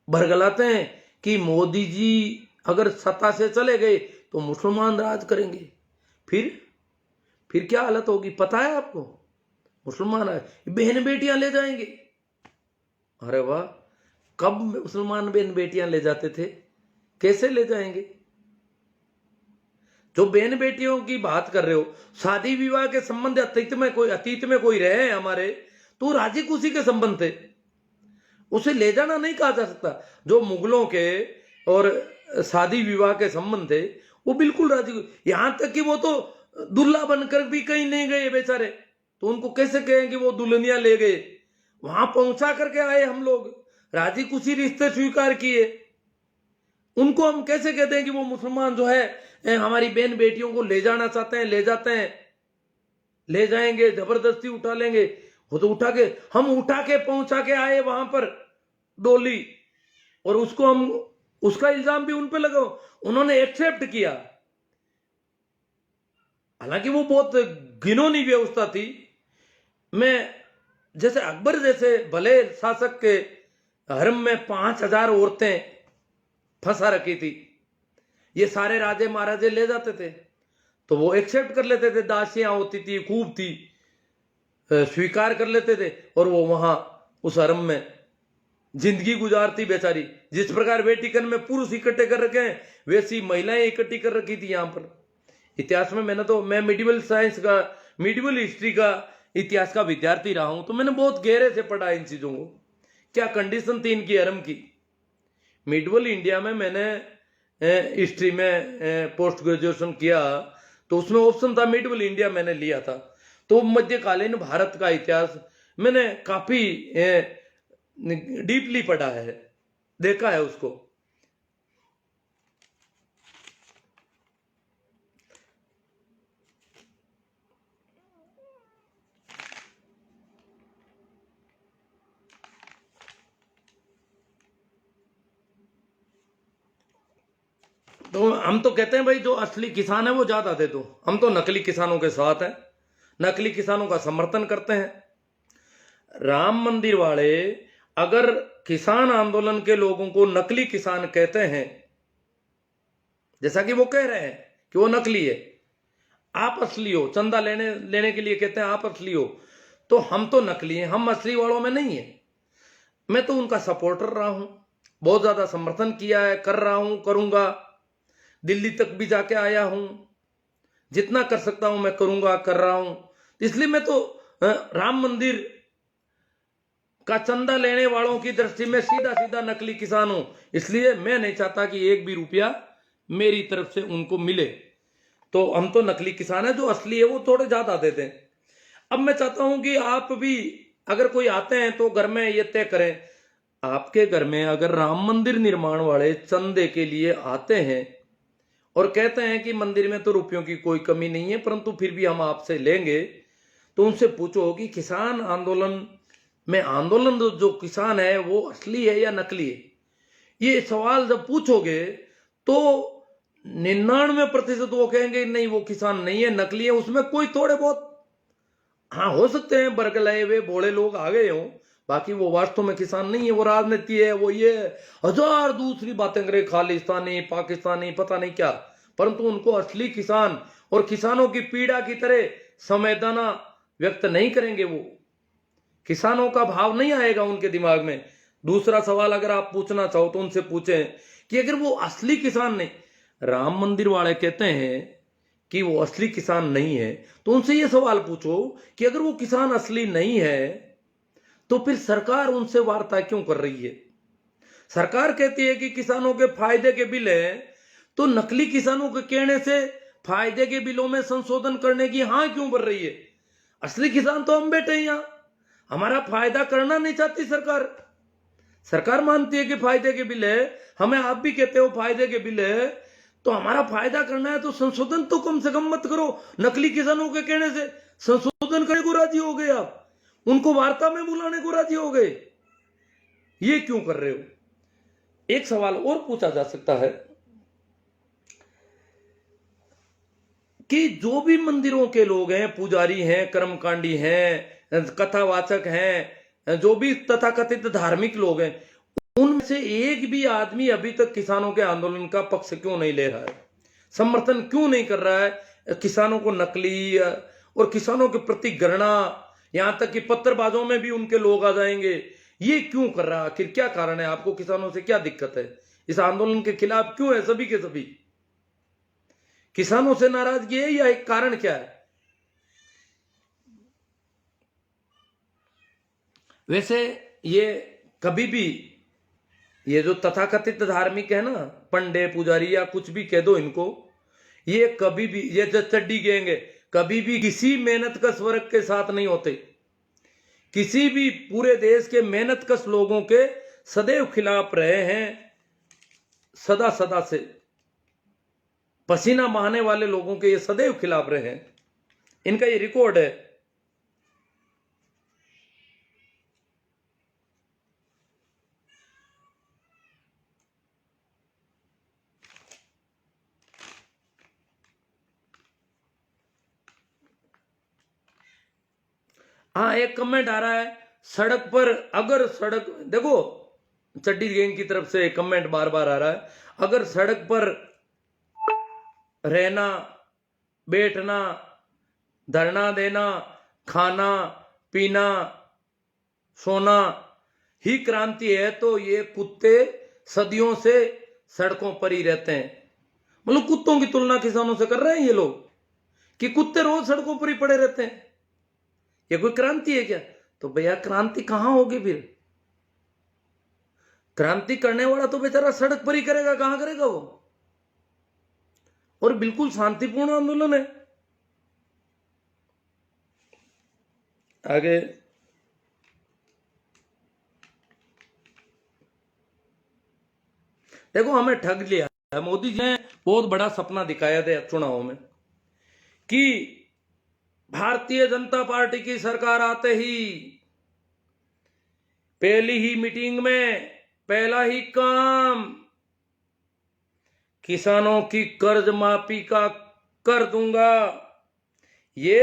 भरगलाते हैं कि मोदी जी अगर सत्ता से चले गए तो मुसलमान राज करेंगे। फिर क्या हालत होगी पता है आपको? मुसलमान बहन बेटियां ले जाएंगे। अरे वाह, कब मुसलमान बहन बेटियां ले जाते थे, कैसे ले जाएंगे? जो बहन बेटियों की बात कर रहे हो, शादी विवाह के संबंध अतीत में कोई रहे हमारे, तो राजी खुशी के संबंध थे, उसे ले जाना नहीं कहा जा सकता। जो मुगलों के और शादी विवाह के संबंध थे वो बिल्कुल राजी, यहां तक कि वो तो दुल्हा बनकर भी कहीं नहीं गए बेचारे, तो उनको कैसे कहें कि वो दुल्हनिया ले गए? वहां पहुंचा करके आए हम लोग, राजी खुशी रिश्ते स्वीकार किए, उनको हम कैसे कहते हैं कि वो मुसलमान जो है हमारी बहन बेटियों को ले जाना चाहते हैं? ले जाते हैं, ले जाएंगे, जबरदस्ती उठा लेंगे। वो तो हम उठा के पहुंचा के आए वहां पर डोली, और उसका इल्जाम भी उन पे लगाओ, उन्होंने एक्सेप्ट किया। हालांकि वो बहुत घिनौनी व्यवस्था थी। मैं जैसे अकबर जैसे भले शासक के हरम में 5,000 औरतें फंसा रखी थी, ये सारे राजे महाराजे ले जाते थे तो वो एक्सेप्ट कर लेते थे, दासियां होती थी, खूब थी, स्वीकार कर लेते थे, और वो वहां उस हरम में जिंदगी गुजारती बेचारी। जिस प्रकार वेटिकन में पुरुष इकट्ठे कर रखे हैं वैसी महिलाएं इकट्ठी कर रखी थी यहां पर। इतिहास में मैं मिडिवल हिस्ट्री का इतिहास का विद्यार्थी रहा हूं, तो मैंने बहुत गहरे से पढ़ा इन चीजों को, क्या कंडीशन थी इनकी हरम की। मिडिवल इंडिया में मैंने हिस्ट्री में पोस्ट ग्रेजुएशन किया, तो उसमें ऑप्शन था मिडिवल इंडिया, मैंने लिया था। तो मध्यकालीन भारत का इतिहास मैंने काफी डीपली पढ़ा है, देखा है उसको। तो हम तो कहते हैं भाई जो असली किसान है वो ज्यादा दे दो, हम तो नकली किसानों के साथ हैं, नकली किसानों का समर्थन करते हैं। राम मंदिर वाले अगर किसान आंदोलन के लोगों को नकली किसान कहते हैं, जैसा कि वो कह रहे हैं कि वो नकली है, आप असली हो, चंदा लेने के लिए कहते हैं आप असली हो, तो हम तो नकली हैं, हम असली वालों में नहीं है। मैं तो उनका सपोर्टर रहा हूं, बहुत ज्यादा समर्थन किया है, कर रहा हूं, करूंगा, दिल्ली तक भी जाके आया हूं, जितना कर सकता हूं मैं करूंगा, कर रहा हूं। इसलिए मैं तो राम मंदिर का चंदा लेने वालों की दृष्टि में सीधा सीधा नकली किसान हूं, इसलिए मैं नहीं चाहता कि एक भी रुपया मेरी तरफ से उनको मिले। तो हम तो नकली किसान है, जो असली है वो थोड़े ज्यादा देते हैं। अब मैं चाहता हूं कि आप भी अगर कोई आते हैं तो घर में ये तय करें, आपके घर में अगर राम मंदिर निर्माण वाले चंदे के लिए आते हैं और कहते हैं कि मंदिर में तो रुपयों की कोई कमी नहीं है, परंतु फिर भी हम आपसे लेंगे, तो उनसे पूछो कि किसान आंदोलन में आंदोलन जो किसान है वो असली है या नकली है। ये सवाल जब पूछोगे तो 99% वो कहेंगे नहीं वो किसान नहीं है, नकली है। उसमें कोई थोड़े बहुत हाँ हो सकते हैं बरगलाए हुए भोले लोग आ गए हों, बाकी वो वास्तव में किसान नहीं है, वो राजनीति है, वो ये हजार दूसरी बातें करे, खालिस्तानी, पाकिस्तानी, पता नहीं क्या, परंतु उनको असली किसान और किसानों की पीड़ा की तरह संवेदना व्यक्त नहीं करेंगे, वो किसानों का भाव नहीं आएगा उनके दिमाग में। दूसरा सवाल अगर आप पूछना चाहो तो उनसे पूछें कि अगर वो असली किसान नहीं, राम मंदिर वाले कहते हैं कि वो असली किसान नहीं है, तो उनसे ये सवाल पूछो कि अगर वो किसान असली नहीं है तो फिर सरकार उनसे वार्ता क्यों कर रही है? सरकार कहती है कि किसानों के फायदे के बिल है, तो नकली किसानों के कहने से फायदे के बिलों में संशोधन करने की हाँ क्यों बढ़ रही है? असली किसान तो हम बैठे हैं यहां, हमारा फायदा करना नहीं चाहती सरकार। सरकार मानती है कि फायदे के बिल है, हमें आप भी कहते हो फायदे के बिल है, तो हमारा फायदा करना है तो संशोधन तो कम से कम मत करो। नकली किसानों के कहने से संशोधन करने को राजी हो गए आप, उनको वार्ता में बुलाने को राजी हो गए। ये क्यों कर रहे हो? एक सवाल और पूछा जा सकता है कि जो भी मंदिरों के लोग हैं, पुजारी हैं, कर्मकांडी हैं, कथावाचक हैं, जो भी तथाकथित धार्मिक लोग हैं, उनमें से एक भी आदमी अभी तक किसानों के आंदोलन का पक्ष क्यों नहीं ले रहा है? समर्थन क्यों नहीं कर रहा है? किसानों को नकली और किसानों के प्रति घृणा, यहां तक कि पत्रबाजों में भी उनके लोग आ जाएंगे, ये क्यों कर रहा है? आखिर क्या कारण है? आपको किसानों से क्या दिक्कत है? इस आंदोलन के खिलाफ क्यों है सभी के सभी? किसानों से नाराजगी है या एक कारण क्या है? वैसे ये कभी भी, ये जो तथाकथित धार्मिक है ना, पंडे पुजारी या कुछ भी कह दो इनको, ये कभी भी, ये जो चड्डी गैंग है, कभी भी किसी मेहनत कश वर्ग के साथ नहीं होते। किसी भी पूरे देश के मेहनत कश लोगों के सदैव खिलाफ रहे हैं, सदा सदा से पसीना बहाने वाले लोगों के ये सदैव खिलाफ रहे हैं। इनका ये रिकॉर्ड है। हाँ, एक कमेंट आ रहा है, सड़क पर अगर सड़क, देखो चड्डी गैंग की तरफ से कमेंट बार बार आ रहा है, अगर सड़क पर रहना, बैठना, धरना देना, खाना पीना, सोना ही क्रांति है, तो ये कुत्ते सदियों से सड़कों पर ही रहते हैं। मतलब कुत्तों की तुलना किसानों से कर रहे हैं ये लोग कि कुत्ते रोज सड़कों पर ही पड़े रहते हैं। ये कोई क्रांति है क्या? तो भैया क्रांति कहां होगी फिर? क्रांति करने वाला तो बेचारा सड़क पर ही करेगा, कहां करेगा वो? और बिल्कुल शांतिपूर्ण आंदोलन है। आगे देखो, हमें ठग लिया है। मोदी जी ने बहुत बड़ा सपना दिखाया था चुनाव में कि भारतीय जनता पार्टी की सरकार आते ही पहली ही मीटिंग में पहला ही काम किसानों की कर्ज माफी का कर दूंगा। ये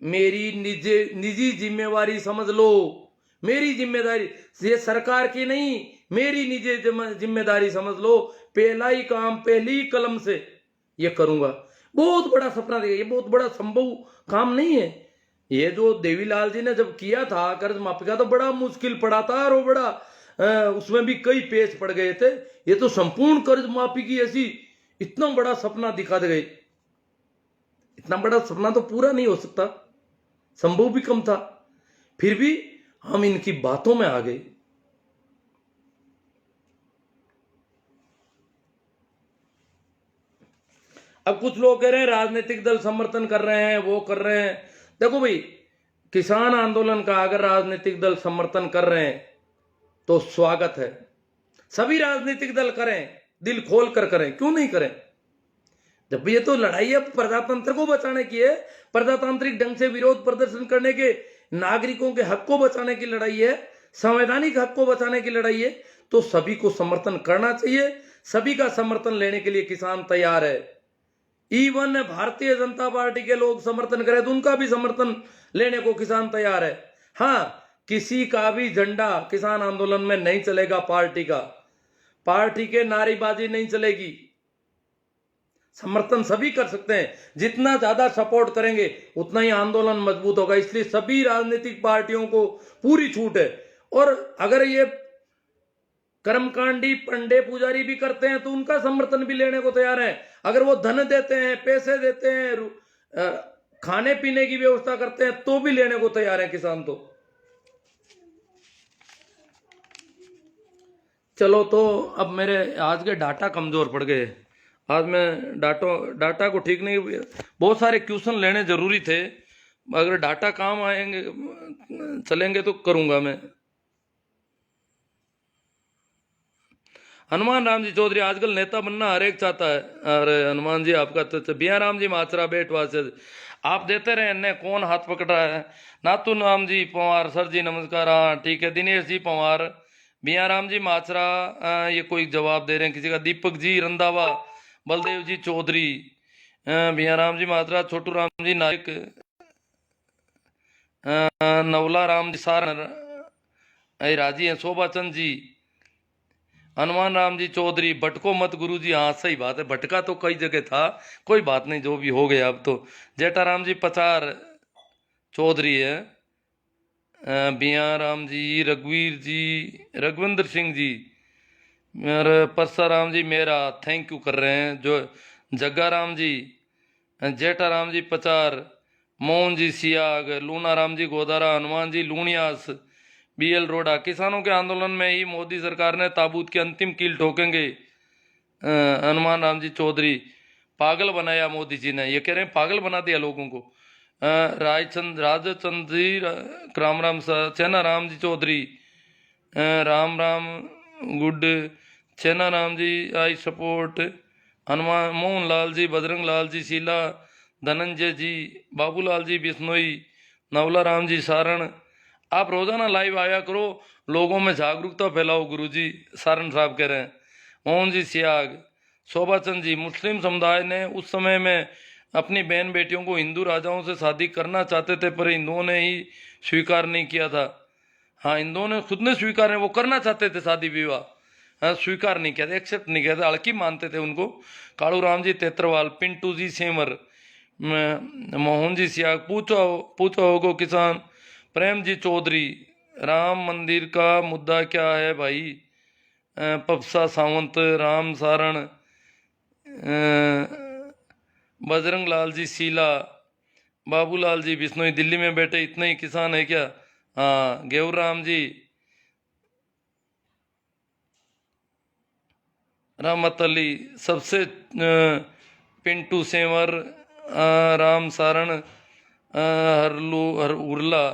मेरी निजी जिम्मेवारी समझ लो, मेरी जिम्मेदारी, ये सरकार की नहीं, मेरी निजी जिम्मेदारी समझ लो। पहला ही काम पहली ही कलम से ये करूंगा। बहुत बड़ा सपना देखा, ये बहुत बड़ा संभव काम नहीं है। ये जो देवीलाल जी ने जब किया था कर्ज माफी का, तो बड़ा मुश्किल पड़ा था और वो बड़ा उसमें भी कई पेच पड़ गए थे। ये तो संपूर्ण कर्ज माफी की ऐसी इतना बड़ा सपना दिखा दे गए। इतना बड़ा सपना तो पूरा नहीं हो सकता, संभव भी कम था, फिर भी हम इनकी बातों में आ गए। अब कुछ लोग कह रहे हैं राजनीतिक दल समर्थन कर रहे हैं, वो कर रहे हैं। देखो भाई, किसान आंदोलन का अगर राजनीतिक दल समर्थन कर रहे हैं तो स्वागत है। सभी राजनीतिक दल करें, दिल खोल कर करें, क्यों नहीं करें? जब ये तो लड़ाई अब प्रजातंत्र को बचाने की है, प्रजातांत्रिक ढंग से विरोध प्रदर्शन करने के, नागरिकों के हक को बचाने की लड़ाई है, संवैधानिक हक को बचाने की लड़ाई है, तो सभी को समर्थन करना चाहिए। सभी का समर्थन लेने के लिए किसान तैयार है। इवन भारतीय जनता पार्टी के लोग समर्थन करें तो उनका भी समर्थन लेने को किसान तैयार है। हाँ, किसी का भी झंडा किसान आंदोलन में नहीं चलेगा। पार्टी के नारेबाजी नहीं चलेगी। समर्थन सभी कर सकते हैं, जितना ज्यादा सपोर्ट करेंगे उतना ही आंदोलन मजबूत होगा। इसलिए सभी राजनीतिक पार्टियों को पूरी छूट है। और अगर ये कर्मकांडी पंडे पुजारी भी करते हैं तो उनका समर्थन भी लेने को तैयार है। अगर वो धन देते हैं, पैसे देते हैं, खाने पीने की व्यवस्था करते हैं, तो भी लेने को तैयार है किसान। तो चलो, तो अब मेरे आज के डाटा कमजोर पड़ गए। आज मैं डाटा को ठीक नहीं, बहुत सारे क्वेश्चन लेने जरूरी थे। अगर डाटा काम आएंगे चलेंगे तो करूंगा मैं। हनुमान राम जी चौधरी, आजकल नेता बनना हर एक चाहता है। अरे हनुमान जी, आपका तो बिया राम जी माचरा बेटवा से आप देते रहे ने कौन हाथ पकड़ा है। नातू राम जी पवार सर जी नमस्कार, हाँ ठीक है। दिनेश जी पवार, बियाराम जी माचरा, ये कोई जवाब दे रहे हैं किसी का। दीपक जी रंधावा, बलदेव जी चौधरी, बियाराम जी माचरा, छोटू राम जी नायक, नवला राम जी सारण राजी हैं, शोभा चंद जी, हनुमान राम जी चौधरी, भटको मत गुरु जी, हाँ सही बात है, भटका तो कई जगह था, कोई बात नहीं, जो भी हो गया अब तो। जेठाराम जी पचार चौधरी है, बिया राम जी, रघुवीर जी, रघुविंदर सिंह जी, और परसाराम जी मेरा थैंक यू कर रहे हैं। जो जग्गा राम जी, जेठाराम जी पचार, मोहन जी सियाग, लूना राम जी गोदारा, हनुमान जी लूणियास, बीएल रोडा, किसानों के आंदोलन में ही मोदी सरकार ने ताबूत की अंतिम कील ठोकेंगे, हनुमान राम जी चौधरी, पागल बनाया मोदी जी ने, ये कह रहे हैं पागल बना दिया लोगों को। राजचंद जी, राम राम चैना राम जी चौधरी, राम राम गुड, चैना राम जी आई सपोर्ट, हनुमान मोहन लाल जी, बजरंग लाल जी शीला, धनंजय जी, बाबूलाल जी बिश्नोई, नवला राम जी सारण। आप रोजाना लाइव आया करो, लोगों में जागरूकता फैलाओ गुरुजी, सारण साहब कह रहे हैं। मोहन जी सियाग, शोभा चंद जी, मुस्लिम समुदाय ने उस समय में अपनी बहन बेटियों को हिंदू राजाओं से शादी करना चाहते थे, पर हिंदुओं ने ही स्वीकार नहीं किया था। हाँ, हिंदुओं ने खुद ने स्वीकार है, वो करना चाहते थे शादी विवाह, हाँ स्वीकार नहीं किया था, एक्सेप्ट नहीं किया था, हल्की मानते थे उनको। कालू राम जी तेत्रवाल, पिंटू जी सेमर, मोहन जी सियाग, पूछो होगो किसान, प्रेम जी चौधरी, राम मंदिर का मुद्दा क्या है भाई, पपसा सावंत, राम सारण, बजरंग लाल जी शीला, बाबूलाल जी बिश्नोई, दिल्ली में बैठे इतने ही किसान है क्या। हाँ, गेवर राम जी, रहमत अली, सबसे पिंटू सेंवर, राम सारण, हर उर्ला,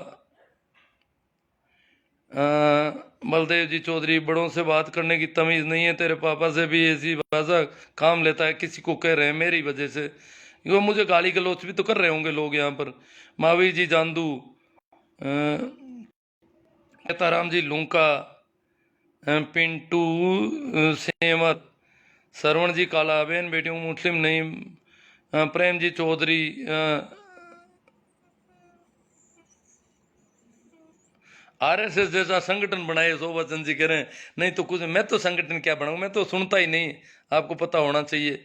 बलदेव जी चौधरी, बड़ों से बात करने की तमीज नहीं है, तेरे पापा से भी ऐसी भाषा काम लेता है, किसी को कह रहे हैं मेरी वजह से, वो मुझे गाली गलौच भी तो कर रहे होंगे लोग यहाँ पर। महावीर जी जांदू, नेताराम जी लूंका, पिंटू सेंवर, सरवण जी काला, बहन बेटियों मुस्लिम नहीं, प्रेम जी चौधरी, आरएसएस जैसा संगठन बनाए, शोभा चंद जी कह रहे हैं नहीं तो कुछ, मैं तो संगठन क्या बनाऊं, मैं तो सुनता ही नहीं, आपको पता होना चाहिए।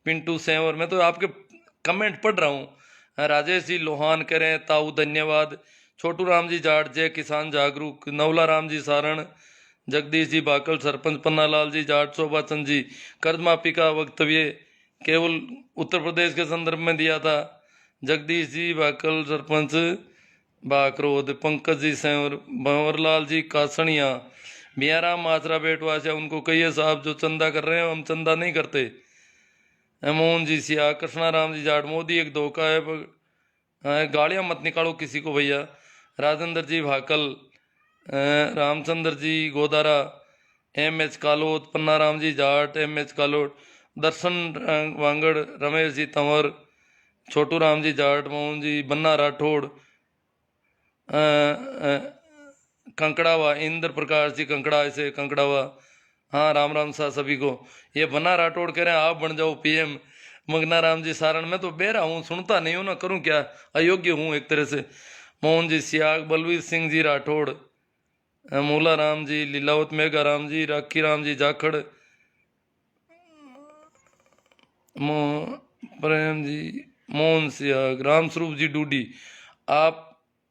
पिंटू सेंवर, मैं तो आपके कमेंट पढ़ रहा हूँ। राजेश जी लोहान कह रहे हैं ताऊ धन्यवाद, छोटू राम जी जाट, जय किसान जागरूक, नवला राम जी सारण, जगदीश जी बाकल, सरपंच पन्नालाल जी जाट, शोभा चंद जी कर्ज माफी का वक्तव्य केवल उत्तर प्रदेश के संदर्भ में दिया था, जगदीश जी बाकल सरपंच बाकरोद, पंकज जी सेंवर, भंवरलाल जी कासनिया, बियाराम माचरा बेटवासिया, उनको कहिए साहब जो चंदा कर रहे हैं हम चंदा नहीं करते। मोहन जी सिया, कृष्णा राम जी जाट, मोदी एक धोखा है, गालियां मत निकालो किसी को भैया। राजेंद्र जी भाकल, रामचंद्र जी गोदारा, एम एच कालोत, पन्ना राम जी जाट, एम एच कालोट, दर्शन वांगड़, रमेश जी तंवर, छोटू राम जी जाट, मोहन जी बन्ना राठौड़, कंकड़ावा, इंद्र प्रकाश जी कंकड़ा ऐसे कंकड़ावा, हाँ राम राम सा सभी को। ये बन्ना राठौड़ कह रहे हैं आप बन जाओ पीएम, मगना राम जी सारण, मैं तो बेरा हूँ, सुनता नहीं हूँ ना, करूँ क्या, अयोग्य हूँ एक तरह से। मोहन जी सियाग, बलवीर सिंह जी राठौड़, मूला राम जी, लीलावत मेघा राम जी, राखी राम जी जाखड़, प्रेम जी, मोहन सियाग, राम स्वरूप जी डूडी, आप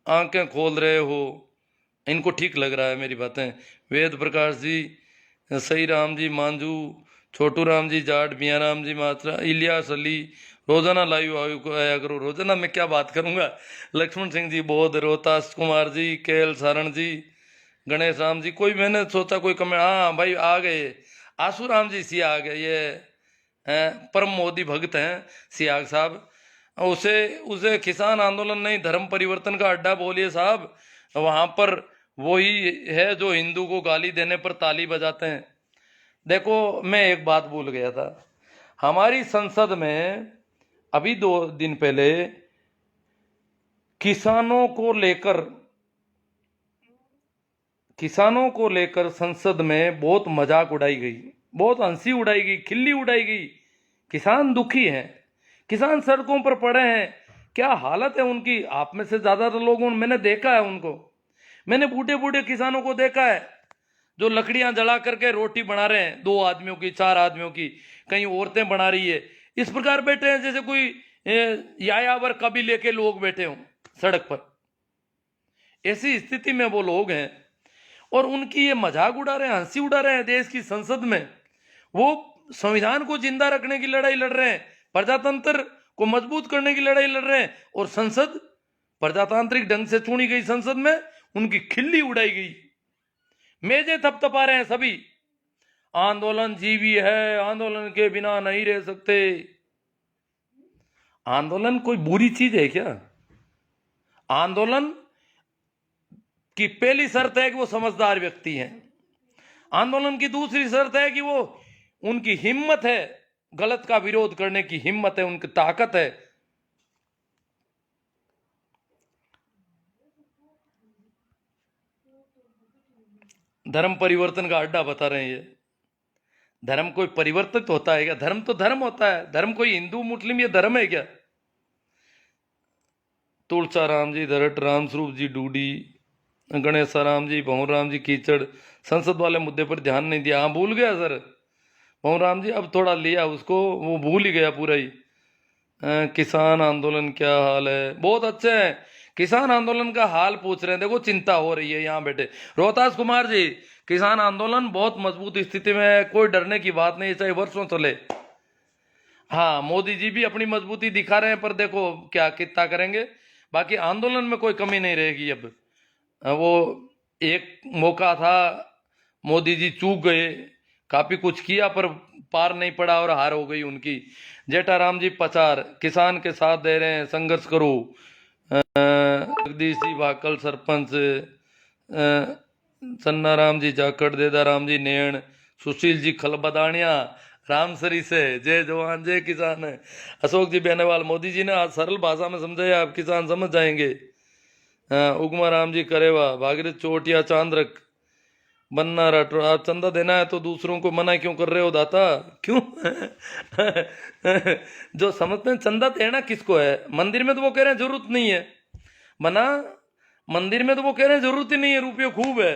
आंखें खोल रहे हो, इनको ठीक लग रहा है मेरी बातें। वेद प्रकाश जी, सही राम जी मांझू, छोटू राम जी जाट, मियाँ राम जी मात्रा, इलियास अली, रोजाना लाइव आया करो, रोजाना मैं क्या बात करूंगा। लक्ष्मण सिंह जी बौद्ध, रोहतास कुमार जी, केएल सारण जी, गणेश राम जी, कोई मैंने सोचा कोई कमेंट, हाँ भाई आ गए, आसू राम जी सिया आ गए, ये परम मोदी भक्त हैं सियाग साहब। उसे उसे किसान आंदोलन नहीं धर्म परिवर्तन का अड्डा बोलिए साहब, वहां पर वही है जो हिंदू को गाली देने पर ताली बजाते हैं। देखो मैं एक बात भूल गया था, हमारी संसद में अभी 2 दिन पहले किसानों को लेकर संसद में बहुत मजाक उड़ाई गई, बहुत हंसी उड़ाई गई, खिल्ली उड़ाई गई। किसान दुखी हैं, किसान सड़कों पर पड़े हैं, क्या हालत है उनकी। आप में से ज्यादातर लोगों मैंने देखा है उनको, मैंने बूढ़े बूढ़े किसानों को देखा है जो लकड़ियां जला करके रोटी बना रहे हैं, 2 आदमियों की, 4 आदमियों की, कहीं औरतें बना रही है, इस प्रकार बैठे हैं जैसे कोई यायावर कबीले के लोग बैठे हों सड़क पर। ऐसी स्थिति में वो लोग हैं और उनकी ये मजाक उड़ा रहे हैं, हंसी उड़ा रहे हैं। देश की संसद में वो संविधान को जिंदा रखने की लड़ाई लड़ रहे हैं, प्रजातंत्र को मजबूत करने की लड़ाई लड़ रहे हैं, और संसद, प्रजातांत्रिक ढंग से चुनी गई संसद में उनकी खिल्ली उड़ाई गई, मेजे थपथपा रहे हैं सभी। आंदोलन जीवी है, आंदोलन के बिना नहीं रह सकते। आंदोलन कोई बुरी चीज है क्या? आंदोलन की पहली शर्त है कि वो समझदार व्यक्ति हैं। आंदोलन की दूसरी शर्त है कि वो, उनकी हिम्मत है, गलत का विरोध करने की हिम्मत है, उनकी ताकत है। धर्म परिवर्तन का अड्डा बता रहे हैं ये। धर्म कोई परिवर्तित होता है क्या? धर्म तो धर्म होता है। धर्म कोई हिंदू मुस्लिम ये धर्म है क्या? तुलसा राम जी धरट, राम स्वरूप जी डूडी, गणेशा राम जी, भंवर राम जी कीचड़, संसद वाले मुद्दे पर ध्यान नहीं दिया। हाँ, भूल गया सर भंवर राम जी, अब थोड़ा लिया उसको, वो भूल ही गया पूरा ही। किसान आंदोलन क्या हाल है? बहुत अच्छे हैं। किसान आंदोलन का हाल पूछ रहे हैं, देखो चिंता हो रही है यहाँ बैठे। रोहतास कुमार जी, किसान आंदोलन बहुत मजबूत स्थिति में है, कोई डरने की बात नहीं, चाहे वर्षों चले। हाँ, मोदी जी भी अपनी मजबूती दिखा रहे हैं, पर देखो क्या कितना करेंगे। बाकी आंदोलन में कोई कमी नहीं रहेगी अब। वो एक मौका था, मोदी जी चूक गए, काफी कुछ किया पर पार नहीं पड़ा और हार हो गई उनकी। जेठाराम जी पचार, किसान के साथ दे रहे हैं, संघर्ष करो। जगदीश जी भाकल सरपंच, चन्ना राम जी जाखड़, देदा राम जी नेण, सुशील जी खलबदानिया, रामसरी से, जय जवान जय किसान है। अशोक जी बेनेवाल, मोदी जी ने आज सरल भाषा में समझाया, आप किसान समझ जाएंगे। उगमा राम जी करेवा, भागीरथ चोटिया, चांद्रक, बनना राठौर, आप चंदा देना है तो दूसरों को मना क्यों कर रहे हो दाता? क्यों? जो समझते हैं चंदा देना किसको है, मंदिर में तो वो कह रहे हैं जरूरत नहीं है, मना मंदिर में तो वो कह रहे हैं जरूरत ही नहीं है, रुपये खूब है,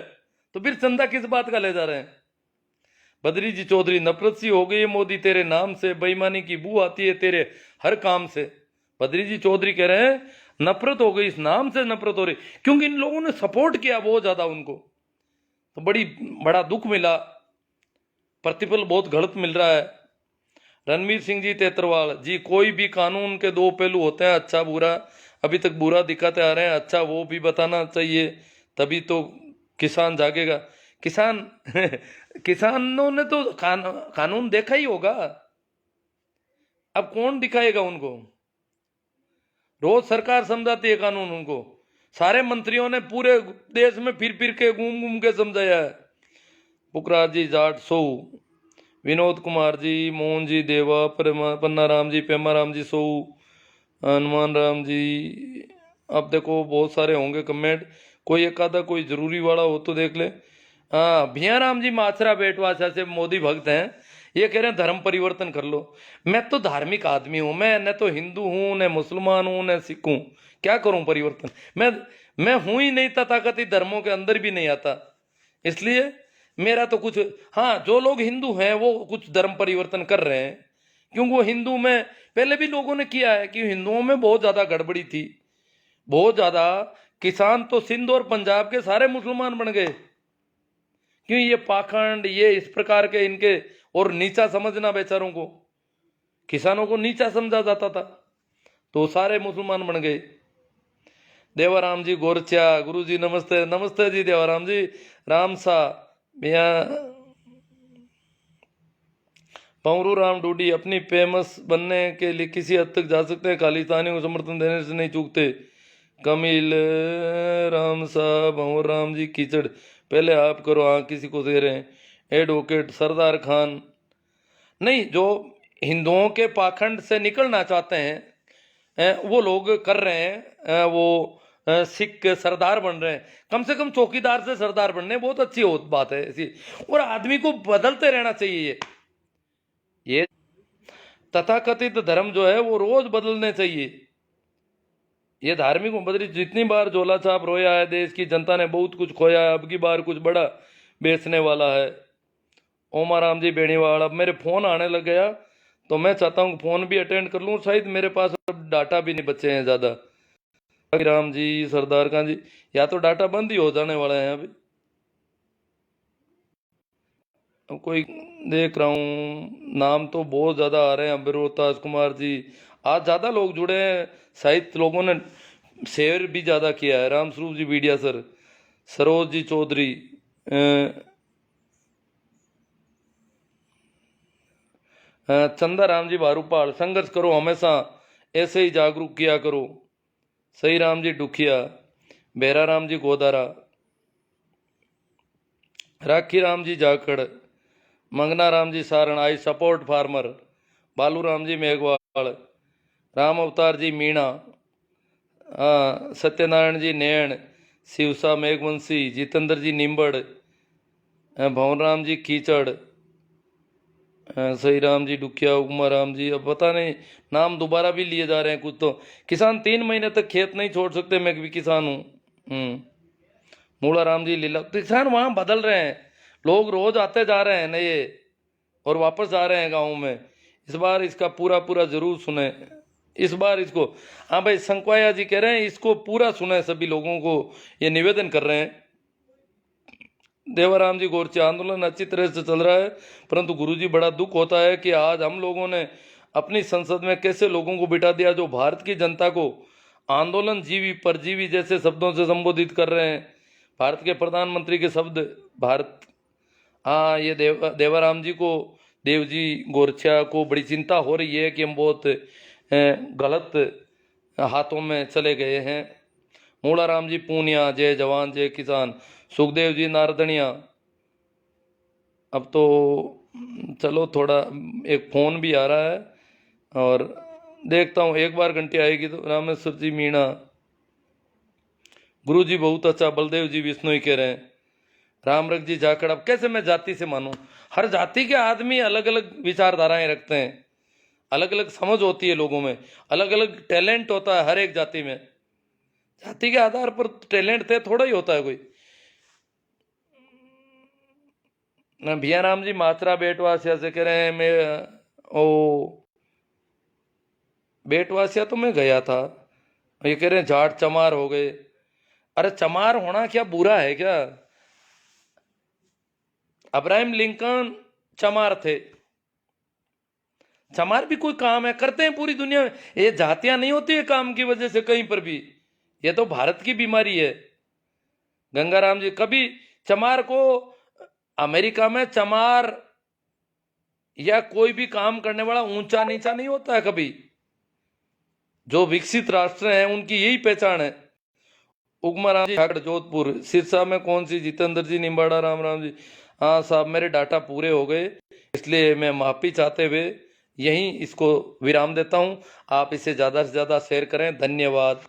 तो फिर चंदा किस बात का ले जा रहे हैं? बद्री जी चौधरी, नफरत सी हो गई है मोदी तेरे नाम से, बेईमानी की बू आती है तेरे हर काम से। बद्री जी चौधरी कह रहे हैं नफरत हो गई, इस नाम से नफरत हो रही, क्योंकि इन लोगों ने सपोर्ट किया बहुत ज्यादा उनको, तो बड़ा दुख मिला, प्रतिफल बहुत गलत मिल रहा है। रणवीर सिंह जी तेतरवाल जी, कोई भी कानून के 2 पहलू होते हैं, अच्छा बुरा। अभी तक बुरा दिखाते आ रहे हैं, अच्छा वो भी बताना चाहिए, तभी तो किसान जागेगा। किसान किसानों ने तो कानून देखा ही होगा, अब कौन दिखाएगा उनको? रोज सरकार समझाती है कानून उनको, सारे मंत्रियों ने पूरे देश में फिर फिर के घूम घूम के समझाया है। पुखराज जी जाट सो, विनोद कुमार जी, मोहन जी देवा, पन्ना राम जी, पेमा राम जी सो, हनुमान राम जी। अब देखो बहुत सारे होंगे कमेंट, कोई एक आधा कोई जरूरी वाला हो तो देख ले। हाँ, भिया राम जी माचरा बेटवासा से मोदी भक्त हैं, ये कह रहे हैं धर्म परिवर्तन कर लो। मैं तो धार्मिक आदमी हूं, मैं न तो हिंदू हूं, न मुसलमान हूं, न सिख हूं, क्या करूं परिवर्तन? मैं हूं ही नहीं, तथाकथित धर्मों के अंदर भी नहीं आता, इसलिए मेरा तो कुछ। हाँ, जो लोग हिंदू हैं वो कुछ धर्म परिवर्तन कर रहे हैं, क्योंकि वो हिंदू में पहले भी लोगों ने किया है, कि हिंदुओं में बहुत ज्यादा गड़बड़ी थी, बहुत ज्यादा। किसान तो सिंध और पंजाब के सारे मुसलमान बन गए, क्यों? ये पाखंड, ये इस प्रकार के इनके, और नीचा समझना, बेचारों को, किसानों को नीचा समझा जाता था, तो सारे मुसलमान बन गए। देवाराम जी गोरचा, गुरु जी नमस्ते। नमस्ते जी देवाराम जी। राम सा भैया, पवरू राम डूडी, अपनी फेमस बनने के लिए किसी हद तक जा सकते हैं, खालिस्तानी को समर्थन देने से नहीं चूकते। कमिल राम साहब, भंवर राम जी कीचड़, पहले आप करो, हाँ किसी को दे रहे हैं। एडवोकेट सरदार खान, नहीं, जो हिंदुओं के पाखंड से निकलना चाहते हैं, वो लोग कर रहे हैं, वो सिख सरदार बन रहे हैं। कम से कम चौकीदार से सरदार बनने, बहुत अच्छी बात है ऐसी। और आदमी को बदलते रहना चाहिए। ये तथाकथित धर्म जो है वो रोज बदलने चाहिए। ये धार्मिक बदली, जितनी बार झोला छाप रोया है, देश की जनता ने बहुत कुछ खोया है, अब की बार कुछ बड़ा बेचने वाला है। ओमा राम जी बेणीवाल, अब मेरे फोन आने लग गया तो मैं चाहता हूँ फोन भी अटेंड कर लूँ, शायद मेरे पास अब डाटा भी नहीं बचे हैं ज़्यादा। राम जी, सरदार खान जी, या तो डाटा बंद ही हो जाने वाला है अभी। अब कोई देख रहा हूँ, नाम तो बहुत ज़्यादा आ रहे हैं। अभिरोताज कुमार जी, आज ज़्यादा लोग जुड़े हैं, शायद लोगों ने शेयर भी ज़्यादा किया है। राम स्वरूप जी बीडिया सर, सरोज जी चौधरी, चंदा राम जी भारूपाल, संघर्ष करो हमेशा, ऐसे ही जागरूक किया करो। सही राम जी डुखिया, बेरा राम जी गोदारा, राखी राम जी जाखड़, मंगना Ram ji Saran, I support farmer, बालू राम जी मेघवाल, राम अवतार जी मीणा, सत्यनारायण जी नैण, शिवसा मेघवंशी, जितेंद्र जी निम्बड़, भवन राम जी कीचड़, सही राम जी डुकिया, उमा राम जी, अब पता नहीं नाम दोबारा भी लिए जा रहे हैं कुछ तो। किसान 3 महीने तक खेत नहीं छोड़ सकते, मैं भी किसान हूँ। मूला राम जी लीला, किसान वहाँ बदल रहे हैं, लोग रोज आते जा रहे हैं नए और वापस जा रहे हैं गाँव में। इस बार इसका पूरा पूरा जरूर सुने, इस बार इसको। हाँ भाई, संकवाया जी कह रहे हैं इसको पूरा सुने, सभी लोगों को ये निवेदन कर रहे हैं। देवाराम जी गोरचे, आंदोलन अच्छी तरह से चल रहा है, परंतु गुरुजी बड़ा दुख होता है कि आज हम लोगों ने अपनी संसद में कैसे लोगों को बिठा दिया जो भारत की जनता को आंदोलन जीवी परजीवी जैसे शब्दों से संबोधित कर रहे हैं। भारत के प्रधानमंत्री के शब्द भारत, हाँ, ये देवाराम जी को, देव जी गोरछिया को बड़ी चिंता हो रही है कि हम बहुत गलत हाथों में चले गए हैं। मूला राम जी पूनिया, जय जवान जय किसान, सुखदेव जी नारदनिया। अब तो चलो, थोड़ा एक फ़ोन भी आ रहा है और देखता हूँ, एक बार घंटी आएगी तो। रामेश्वर जी मीणा, गुरु जी बहुत अच्छा, बलदेव जी विष्णु ही कह रहे हैं। रामरख जी जाखड़, अब कैसे मैं जाति से मानूं? हर जाति के आदमी अलग अलग विचारधाराएं रखते हैं, अलग अलग समझ होती है लोगों में, अलग अलग टैलेंट होता है हर एक जाति में। जाति के आधार पर टैलेंट तय थोड़ा ही होता है कोई। भैया राम जी मात्रा बेटवासिया से कह रहे हैं, मैं ओ बेटवासिया तो मैं गया था, ये कह रहे हैं जाट चमार हो गए। अरे चमार होना क्या बुरा है क्या? अब्राहम लिंकन चमार थे, चमार भी कोई काम है, करते हैं पूरी दुनिया में। ये जातियां नहीं होती है काम की वजह से कहीं पर भी, ये तो भारत की बीमारी है। गंगाराम जी, कभी चमार को अमेरिका में चमार या कोई भी काम करने वाला ऊंचा नीचा नहीं होता है कभी। जो विकसित राष्ट्र हैं उनकी यही पहचान है। उगमा राम जी जोधपुर, सिरसा में कौन सी? जितेंद्र जी निम्बाड़ा, राम राम जी। हाँ साहब, मेरे डाटा पूरे हो गए, इसलिए मैं माफी चाहते हुए यहीं इसको विराम देता हूं। आप इसे ज़्यादा से ज़्यादा शेयर करें। धन्यवाद।